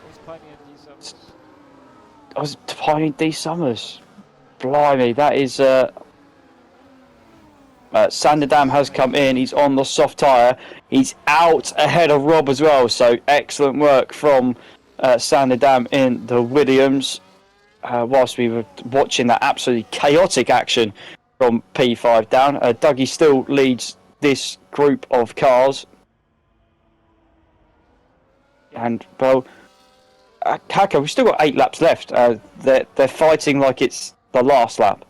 was Piney and D. Summers. I was Piney D. Summers. Blimey, that is... Sanderdam has come in. He's on the soft tyre. He's out ahead of Rob as well. So excellent work from Sanderdam in the Williams. Whilst we were watching that absolutely chaotic action from P5 down, Dougie still leads this group of cars. Yeah. And well, Haka, we've still got 8 laps left. They're fighting like it's the last lap.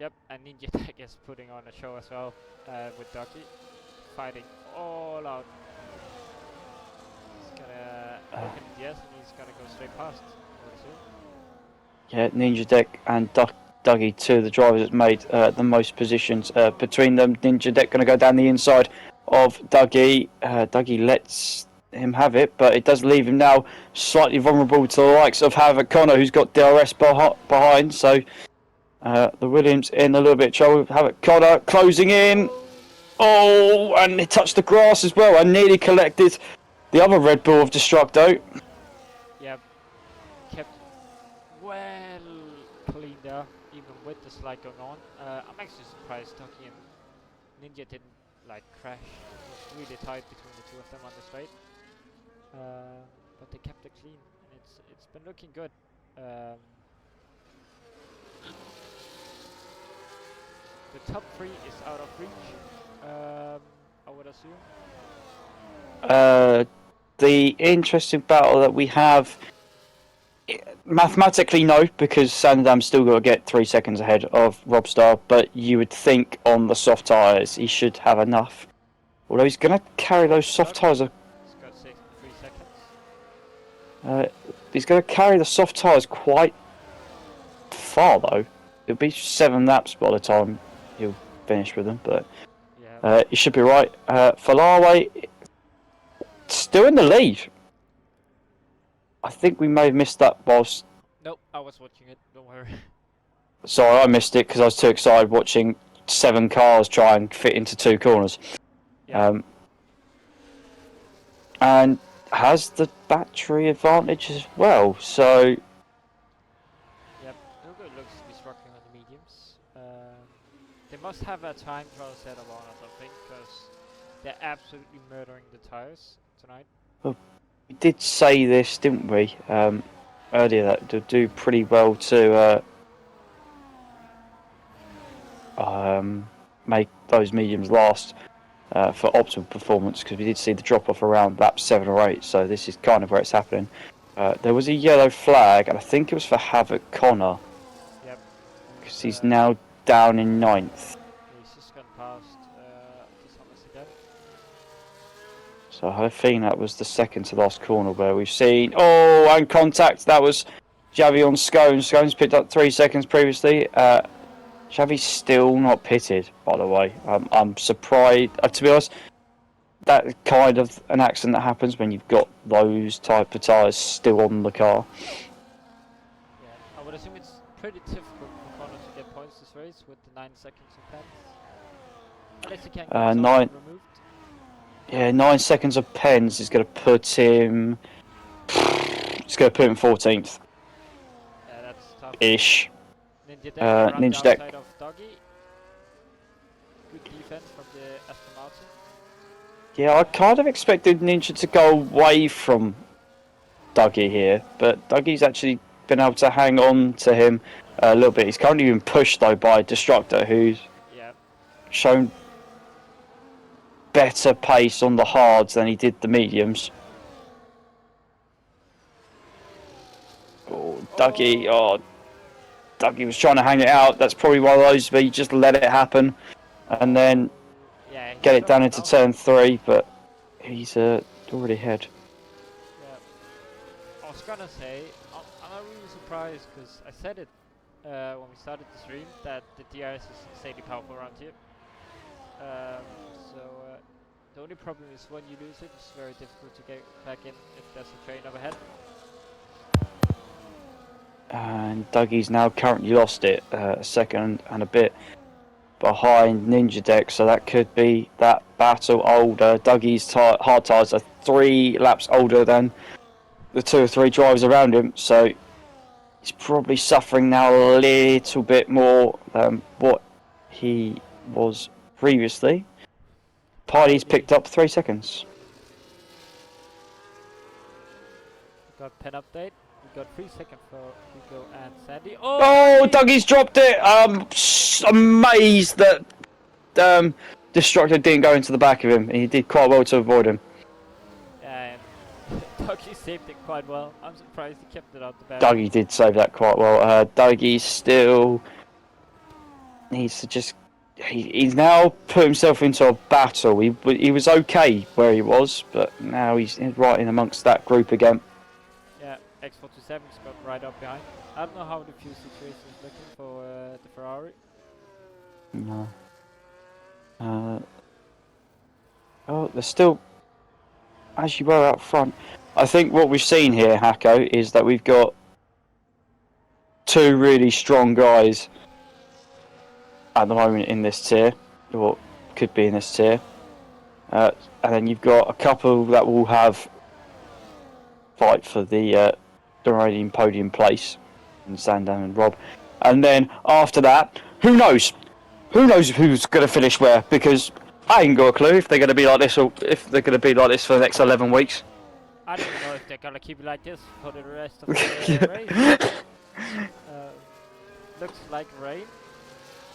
Yep, and Ninja Tech is putting on a show as well with Ducky, fighting all out. He's gonna open yes, and he's gonna go straight past. Yeah, Ninja Deck and Dougie, two of the drivers that made the most positions between them. Ninja Deck going to go down the inside of Dougie. Dougie lets him have it, but it does leave him now slightly vulnerable to the likes of Havoc Connor, who's got DRS behind. So the Williams in a little bit of trouble. Havoc Connor closing in. Oh, and he touched the grass as well and nearly collected the other Red Bull of Destructo. Yep, kept well clean there, even with the slide going on. I'm actually surprised Ducky and Ninja didn't like crash. It was really tight between the two of them on the straight. But they kept it clean, and it's been looking good. The top 3 is out of reach, I would assume. The interesting battle that we have, mathematically no, because Sanderdam's still got to get 3 seconds ahead of Robstar, but you would think on the soft tyres he should have enough. Although he's going to carry those soft tyres. He's got 3 seconds. He's going to carry the soft tyres quite far though. It'll be 7 laps by the time he'll finish with them, but he should be right. Falawe still in the lead. I think we may have missed that whilst... Nope, I was watching it, don't worry. Sorry, I missed it because I was too excited watching 7 cars try and fit into 2 corners. Yeah. And has the battery advantage as well, so... Yep, Hugo looks to be struggling on the mediums. They must must have a time trial set up on or something, because they're absolutely murdering the tires tonight. Well, we did say this, didn't we? Earlier, that they'll do pretty well to make those mediums last for optimal performance, because we did see the drop off around lap 7 or 8, so this is kind of where it's happening. There was a yellow flag, and I think it was for Havoc Connor. Yep. Because he's now down in 9th. He's just gone past Thomas again. So I think that was the second to last corner where we've seen... Oh, and contact. That was Xavi on Scones. Scones picked up 3 seconds previously. Xavi's still not pitted, by the way. I'm surprised. To be honest, that's kind of an accident that happens when you've got those type of tyres still on the car. Yeah, I would assume it's pretty difficult for Connor to get points this race with the 9 seconds of pens. Unless he can get 9. removed. Yeah, 9 seconds of pens is going to put him... It's going to put him 14th. Yeah, that's tough. Ish. Ninja Deck Ninja Deck. outside of Doggy. Good defense from the Aston Martin. Yeah, I kind of expected Ninja to go away from Dougie here, but Dougie's actually been able to hang on to him a little bit. He's currently been pushed though by Destructor, who's shown better pace on the hards than he did the mediums. Oh, Dougie, Dougie was trying to hang it out. That's probably one of those where you just let it happen and then get it down into turn 3, but he's already ahead. Yeah. I was gonna say, I'm not really surprised, because I said it when we started the stream, that the DRS is insanely powerful around here. The only problem is when you lose it, it's very difficult to get back in if there's a train up ahead. And Dougie's now currently lost it, a second and a bit behind Ninja Deck, so that could be that battle older. Dougie's hard tyres are 3 laps older than the 2 or 3 drivers around him, so he's probably suffering now a little bit more than what he was previously. Party's picked up 3 seconds. We got pen update. We got 3 seconds for Hugo and Sandy. Oh, Dougie's dropped it. I'm amazed that Destructor didn't go into the back of him. He did quite well to avoid him. Yeah, Dougie saved it quite well. I'm surprised he kept it out the back. Dougie did save that quite well. Dougie still needs to just... He's now put himself into a battle. He was okay where he was, but now he's right in amongst that group again. Yeah, X47's got right up behind. I don't know how the fuel situation is looking for the Ferrari. No. Oh, they're still, as you were out front. I think what we've seen here, Hako, is that we've got 2 really strong guys at the moment in this tier, or could be in this tier. And then you've got a couple that will have fight for the remaining podium place, in Sandown and Rob. And then after that, who knows? Who knows who's going to finish where? Because I ain't got a clue if they're going to be like this, or if they're going to be like this for the next 11 weeks. I don't know if they're going to keep it like this for the rest of the race. Looks like rain.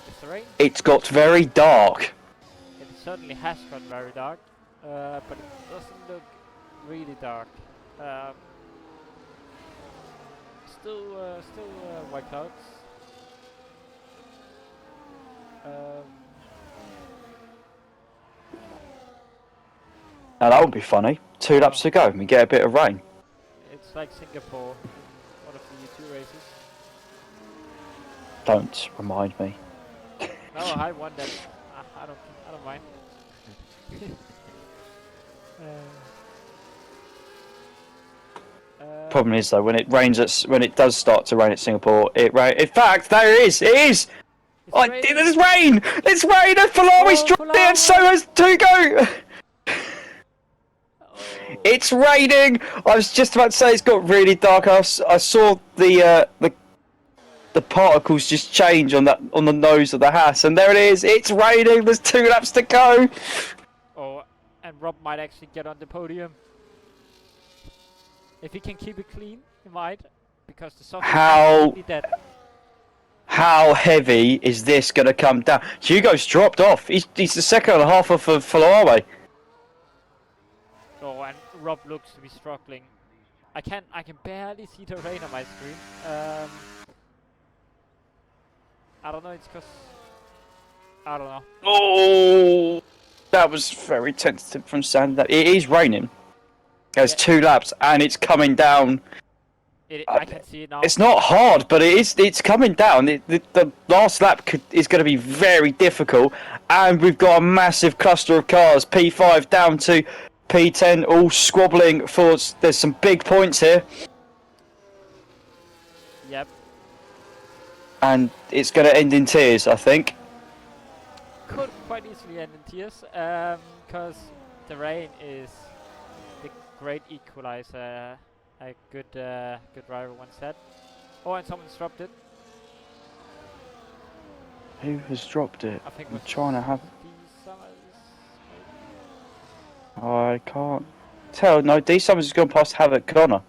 It's rain. It's got very dark. It certainly has got very dark, but it doesn't look really dark. Still white clouds. Now that would be funny. 2 laps to go and we get a bit of rain. It's like Singapore, one of the EU2 races. Don't remind me. No, I won that. I don't mind. Problem is though, when it does start to rain at Singapore, it rain. In fact, there it is. It is. There's rain. It's rain. And Ferrari's dropped it, and so has Tugo. It's raining. I was just about to say it's got really dark. I saw the the particles just change on the nose of the Haas, and there it is. It's raining. There's 2 laps to go. Oh, and Rob might actually get on the podium if he can keep it clean. He might, because the soft is completely dead. How heavy is this going to come down? Hugo's dropped off. He's the second and a half of Ferrari. Oh, and Rob looks to be struggling. I can barely see the rain on my screen. I don't know. It's because I don't know. Oh, that was very tentative from Sander. It is raining. There's 2 laps, and it's coming down. I can see it now. It's not hard, but it's coming down. The last lap is going to be very difficult, and we've got a massive cluster of cars. P5 down to P10, all squabbling for. There's some big points here. Yep. And it's going to end in tears, I think. Could quite easily end in tears, because the rain is the great equalizer. A good driver once said. Oh, and someone's dropped it. Who has dropped it? I think I'm trying to have. I can't tell. No, D Summers has gone past Havoc Connor.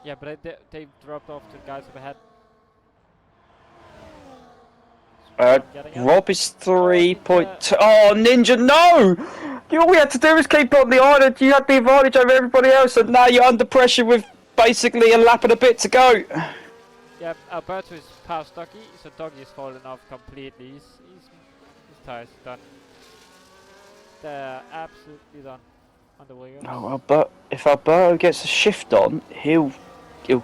Yeah, but they dropped off to the guys up ahead. Rob is 3.2. Oh, Ninja, no! All we had to do was keep on the island. You had the advantage over everybody else, and now you're under pressure with basically a lap and a bit to go. Yep, Alberto is past Doggy, so Doggy is falling off completely. His tires done. They're absolutely done on the Williams. Oh, but if Alberto gets a shift on, he'll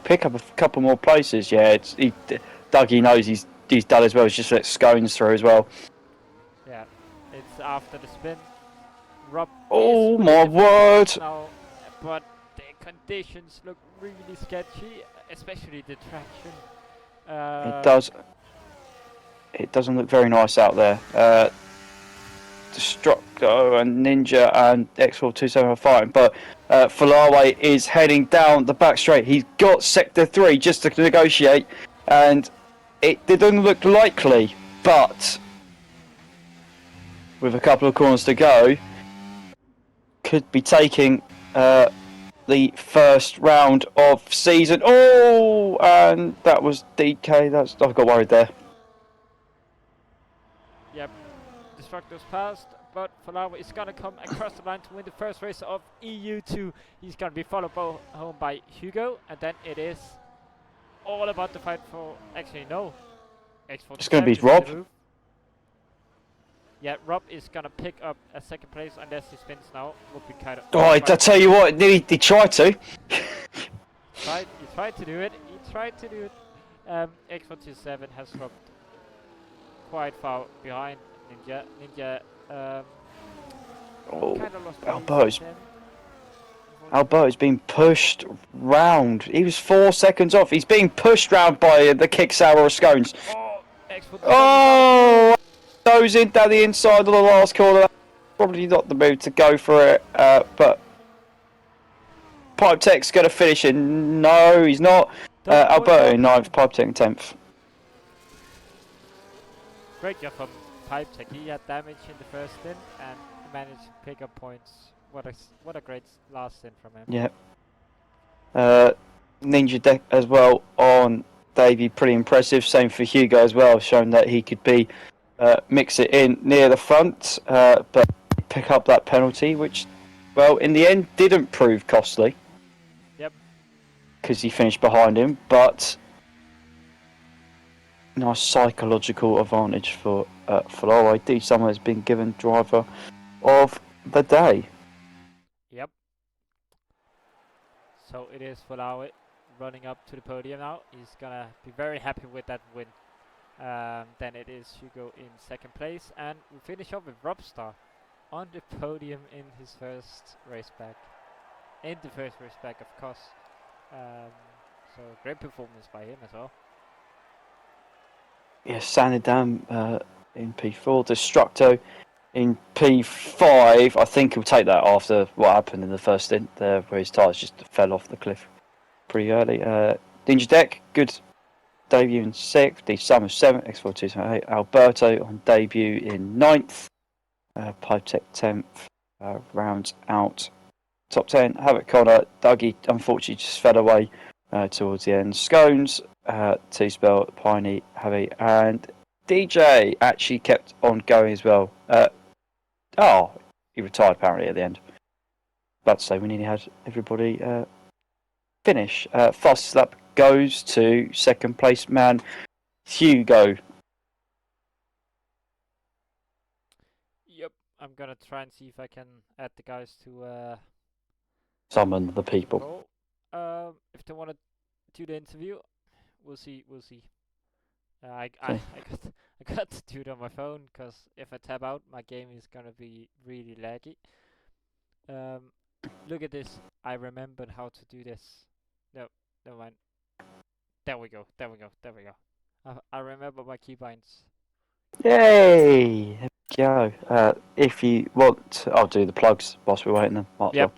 pick up a couple more places. Yeah, Dougie knows he's done as well. He's just let Scones through as well. Yeah, it's after the spin. Rob. Oh my word! Now, but the conditions look really sketchy, especially the traction. It does. It doesn't look very nice out there. Destructo and Ninja and X427 are fighting, but Falawe is heading down the back straight. He's got Sector 3 just to negotiate, and it didn't look likely, but with a couple of corners to go, could be taking the first round of season. Oh, and that was DK. I got worried there. Yep, Destructo's passed, but Falawe is gonna come across the line to win the first race of EU2. He's gonna be followed home by Hugo, and then it is all about the fight for. Actually, no. X4 it's gonna be Rob. Yeah, Rob is gonna pick up a second place unless he spins now. Would be kind of. Oh, I tell you what, he tried to. He tried to do it. X427 has dropped quite far behind Ninja. Kind of lost. Alberto's been pushed round. He was 4 seconds off. He's being pushed round by the kick sour or Scones. Oh, goes in down the inside of the last corner. Probably not the move to go for it, but Pipe Tech's going to finish it. No, he's not. Alberto in 9th, Pipe Tech in 10th. Great job from Pipe Tech. He had damage in the first stint and managed to pick up points. What a great last stint from him. Yeah. Ninja Deck as well on Davey, pretty impressive. Same for Hugo as well, showing that he could be mix it in near the front, but pick up that penalty, which, well, in the end didn't prove costly. Yep. Because he finished behind him, but nice psychological advantage for Floro. D Summer has been given driver of the day. Yep. So it is Floro running up to the podium now. He's gonna be very happy with that win. Then it is Hugo in second place, and we finish off with Robstar on the podium in his first race back. Of course. So great performance by him as well. Yes, Sanidam in P4, Destructo in P5. I think he'll take that after what happened in the first stint there, where his tyres just fell off the cliff pretty early. Ninja Deck, good debut in 6th, the Summer 7th, X4278, Alberto on debut in 9th, Pipetech 10th, rounds out top 10. Havoc Connor, Dougie unfortunately just fell away towards the end. Scones, T-Spell, Piney, Javi, and DJ actually kept on going as well. He retired apparently at the end. About to say we nearly had everybody finish. Fastest lap goes to second place man Hugo. Yep, I'm gonna try and see if I can add the guys to Summon the people. if they want to do the interview, we'll see. We'll see. I got to do it on my phone because if I tab out, my game is gonna be really laggy. Look at this. I remembered how to do this. No, never mind. There we go. There we go. There we go. I remember my keybinds. Yay! There we go. If you want, I'll do the plugs whilst we're waiting. Then. Yep.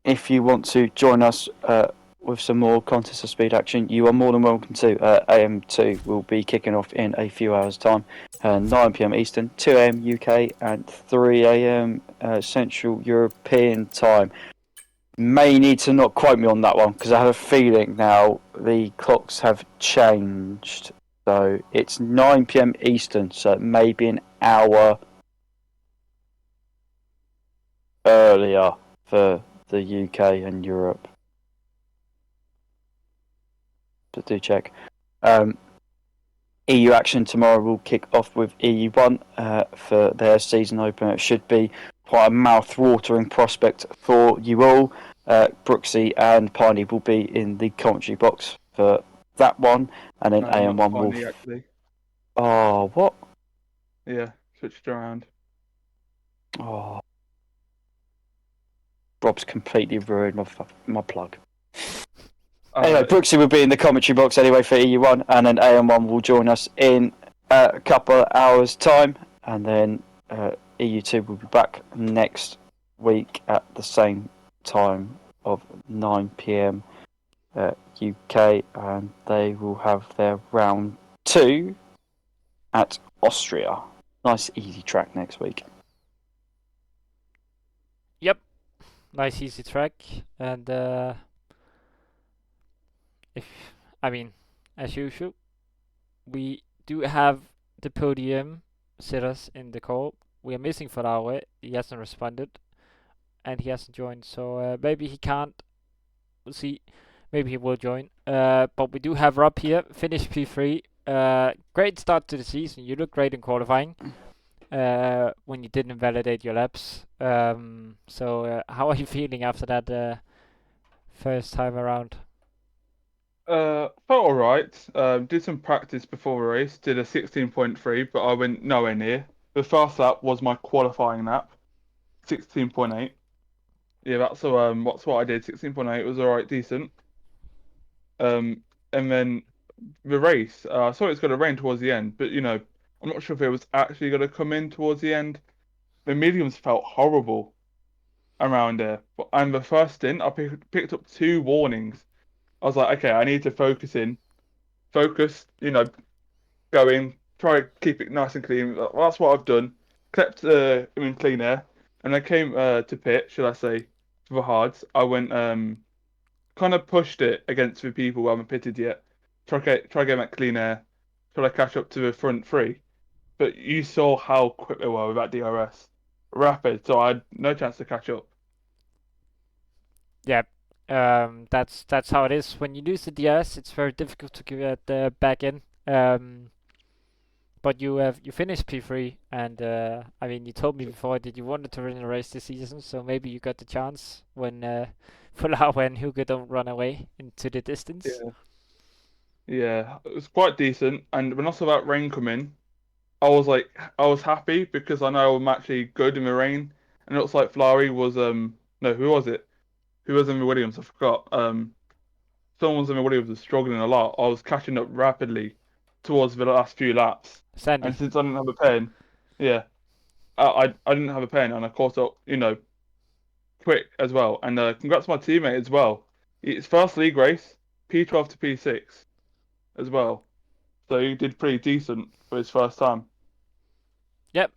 If you want to join us with some more Contest of Speed action, you are more than welcome to. AM2 will be kicking off in a few hours' time. 9 PM Eastern, 2 AM UK, and 3 AM Central European time. May need to not quote me on that one because I have a feeling now the clocks have changed. So it's 9 PM Eastern, so it may be an hour earlier for the UK and Europe. But do check. EU action tomorrow will kick off with EU1 for their season opener. It should be quite a mouth-watering prospect for you all. Brooksy and Piney will be in the commentary box for that one, and then AM1 will. Piney, actually. Oh, what? Yeah, switched around. Oh, Rob's completely ruined my plug. Anyway, Brooksy will be in the commentary box anyway for EU1, and then AM1 will join us in a couple of hours' time, and then EU2 will be back next week at the same time of 9 PM UK, and they will have their round 2 at Austria. Nice easy track next week. Yep, nice easy track, and as usual, we do have the podium sitters in the call. We are missing Farawe. He hasn't responded, and he hasn't joined. So maybe he can't. We'll see. Maybe he will join. But we do have Rob here. Finished P3. Great start to the season. You look great in qualifying. When you didn't validate your laps. So how are you feeling after that first time around? Felt alright. Did some practice before the race. Did a 16.3, but I went nowhere near. The first lap was my qualifying lap, 16.8. Yeah, that's what I did. 16.8 was alright, decent. And then the race, I saw it was going to rain towards the end, but I'm not sure if it was actually going to come in towards the end. The mediums felt horrible around there, and the first stint, I picked up 2 warnings. I was like, okay, I need to focus, going, try to keep it nice and clean. Well, that's what I've done. Kept in clean air, and I came to pit, should I say, for the hards. I went kind of pushed it against the people who haven't pitted yet. Try getting that clean air. Try to catch up to the front 3. But you saw how quick they were with that DRS. Rapid, so I had no chance to catch up. Yeah, that's how it is. When you lose the DS, it's very difficult to get back in. But you finished P3, and you told me before that you wanted to win a race this season, so maybe you got the chance when Fulawa and Hugo don't run away into the distance. Yeah, it was quite decent. And when I saw that rain come in, I was happy because I know I'm actually good in the rain. And it looks like Flary was no, who was it? Who was in the Williams? I forgot. Someone was in the Williams was struggling a lot. I was catching up rapidly towards the last few laps. Sandy. And since I didn't have a pen, yeah, I didn't have a pen, and I caught up, quick as well. And congrats to my teammate as well. It's first league race. P12 to P6 as well. So he did pretty decent for his first time. Yep,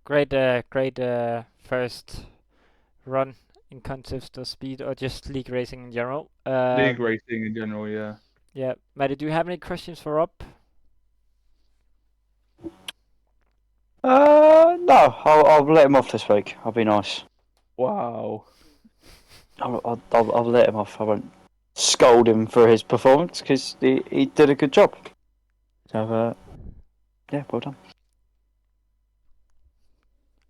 great, great first run in contests of speed or just league racing in general. League racing in general, yeah. Yeah, Maddie, do you have any questions for Rob? No, I'll let him off this week. I'll be nice. Wow. I'll let him off. I won't scold him for his performance because he did a good job. So yeah, well done.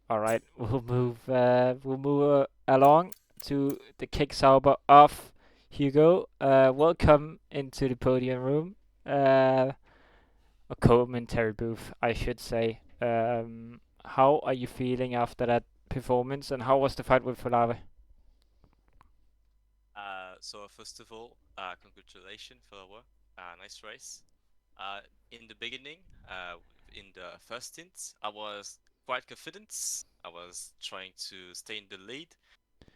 All right, we'll move along to the kick sauber of Hugo. Welcome into the podium room, a commentary booth, I should say. How are you feeling after that performance, and how was the fight with Falave? So first of all, congratulations for our nice race. In the beginning, in the first stint, I was quite confident. I was trying to stay in the lead,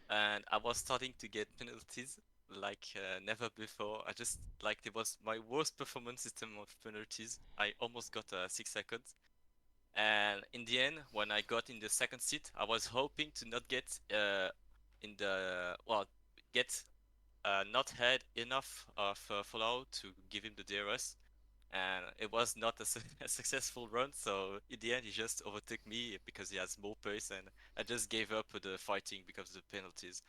and I was starting to get penalties like never before. It was my worst performance system of penalties. I almost got 6 seconds. And in the end, when I got in the second seat, I was hoping to not get get not had enough of follow to give him the DRS, and it was not a successful run. So in the end, he just overtook me because he has more pace, and I just gave up the fighting because of the penalties.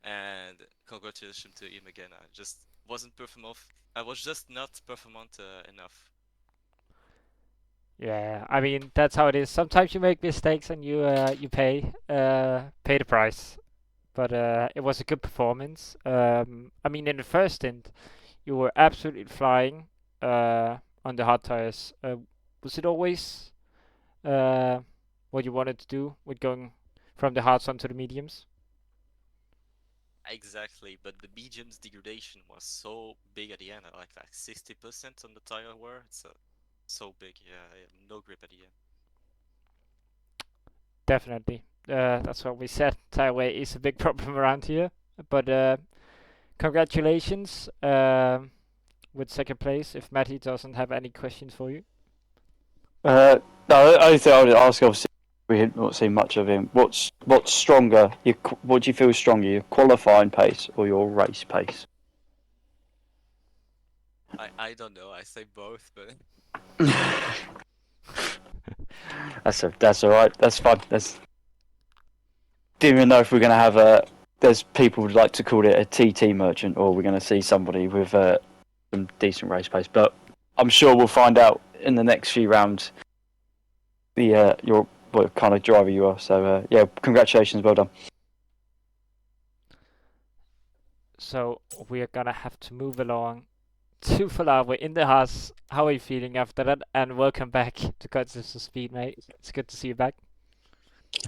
And congratulations to him again. I just wasn't performant. I was just not performant enough. Yeah, I mean that's how it is. Sometimes you make mistakes and you pay the price. But it was a good performance. I mean, in the first stint, you were absolutely flying on the hard tires. Was it always what you wanted to do with going from the hards onto the mediums? Exactly, but the medium's degradation was so big at the end, like 60% on the tire wear. It's so big, yeah, I have no grip at the end. Definitely. That's what we said. Tire wear is a big problem around here. But congratulations with second place. If Matty doesn't have any questions for you. No, the only thing I would ask, obviously, we have not seen much of him. What's stronger? What do you feel is stronger, your qualifying pace or your race pace? I don't know, I say both, but That's all right. That's fine. Didn't even know if we're gonna have a. There's people would like to call it a TT merchant, or we're gonna see somebody with some decent race pace. But I'm sure we'll find out in the next few rounds. What kind of driver you are. So yeah, congratulations, well done. So we are gonna have to move along to Falave in the house. How are you feeling after that? And welcome back to Concepts of Speed, mate. It's good to see you back.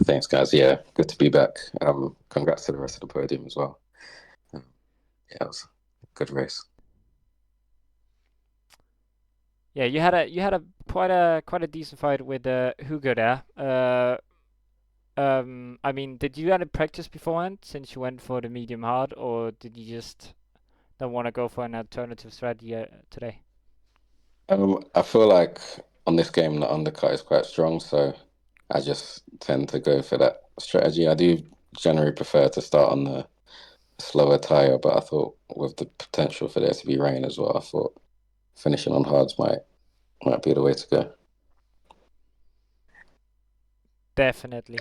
Thanks, guys. Yeah, good to be back. Congrats to the rest of the podium as well. Yeah, it was a good race. Yeah, you had a quite a decent fight with Hugo there. I mean, did you have any practice beforehand since you went for the medium hard, or did you just don't want to go for an alternative strategy today? I feel like on this game the undercut is quite strong, so I just tend to go for that strategy. I do generally prefer to start on the slower tire, but I thought with the potential for there to be rain as well, I thought finishing on hards might be the way to go. Definitely.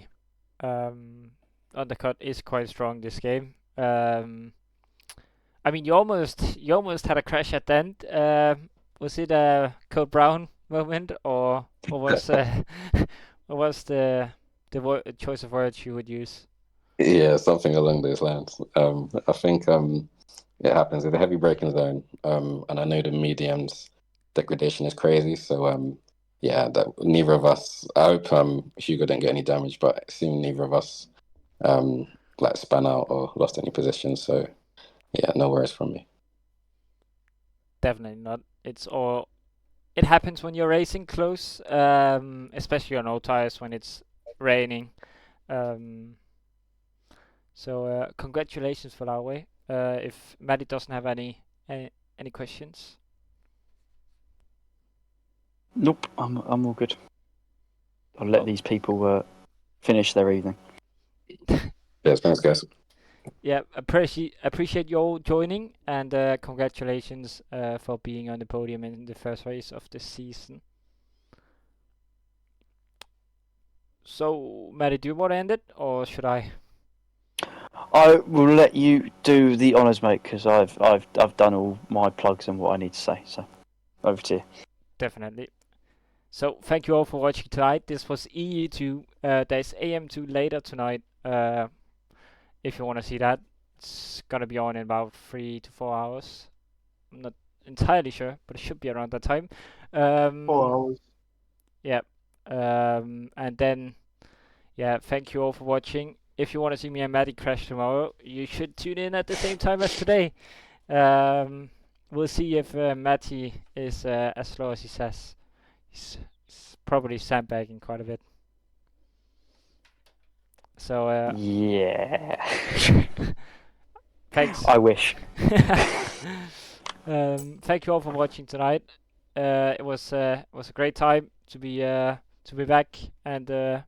Undercut is quite strong this game. I mean, you almost had a crash at the end. Was it a Code Brown moment, or what was what was the choice of words you would use? Yeah, something along those lines. I think it happens with the heavy braking zone, and I know the mediums degradation is crazy. So yeah, that neither of us. I hope Hugo didn't get any damage, but it seemed neither of us like span out or lost any position. So yeah, no worries from me. Definitely not. It happens when you're racing close, especially on old tires when it's raining. Um, so congratulations for that way. If Maddie doesn't have Any questions? Nope, I'm all good. I'll let these people finish their evening. Yes, thanks, guys. Yeah, appreciate you all joining, and congratulations for being on the podium in the first race of the season. So, Matty, do you want to end it, or should I? I will let you do the honours, mate, because I've done all my plugs and what I need to say. So, over to you. Definitely. So, thank you all for watching tonight. This was EU2. There's AM2 later tonight. If you want to see that, it's gonna be on in about 3 to 4 hours. I'm not entirely sure, but it should be around that time. 4 hours. Yeah. And then, yeah, thank you all for watching. If you want to see me and Matty crash tomorrow, you should tune in at the same time as today. We'll see if Matty is as slow as he says. He's probably sandbagging quite a bit. So, Yeah. thanks. I wish. Thank you all for watching tonight. It was a great time to be back, and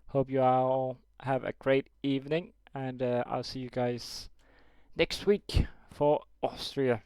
hope you all have a great evening. And I'll see you guys next week for Austria.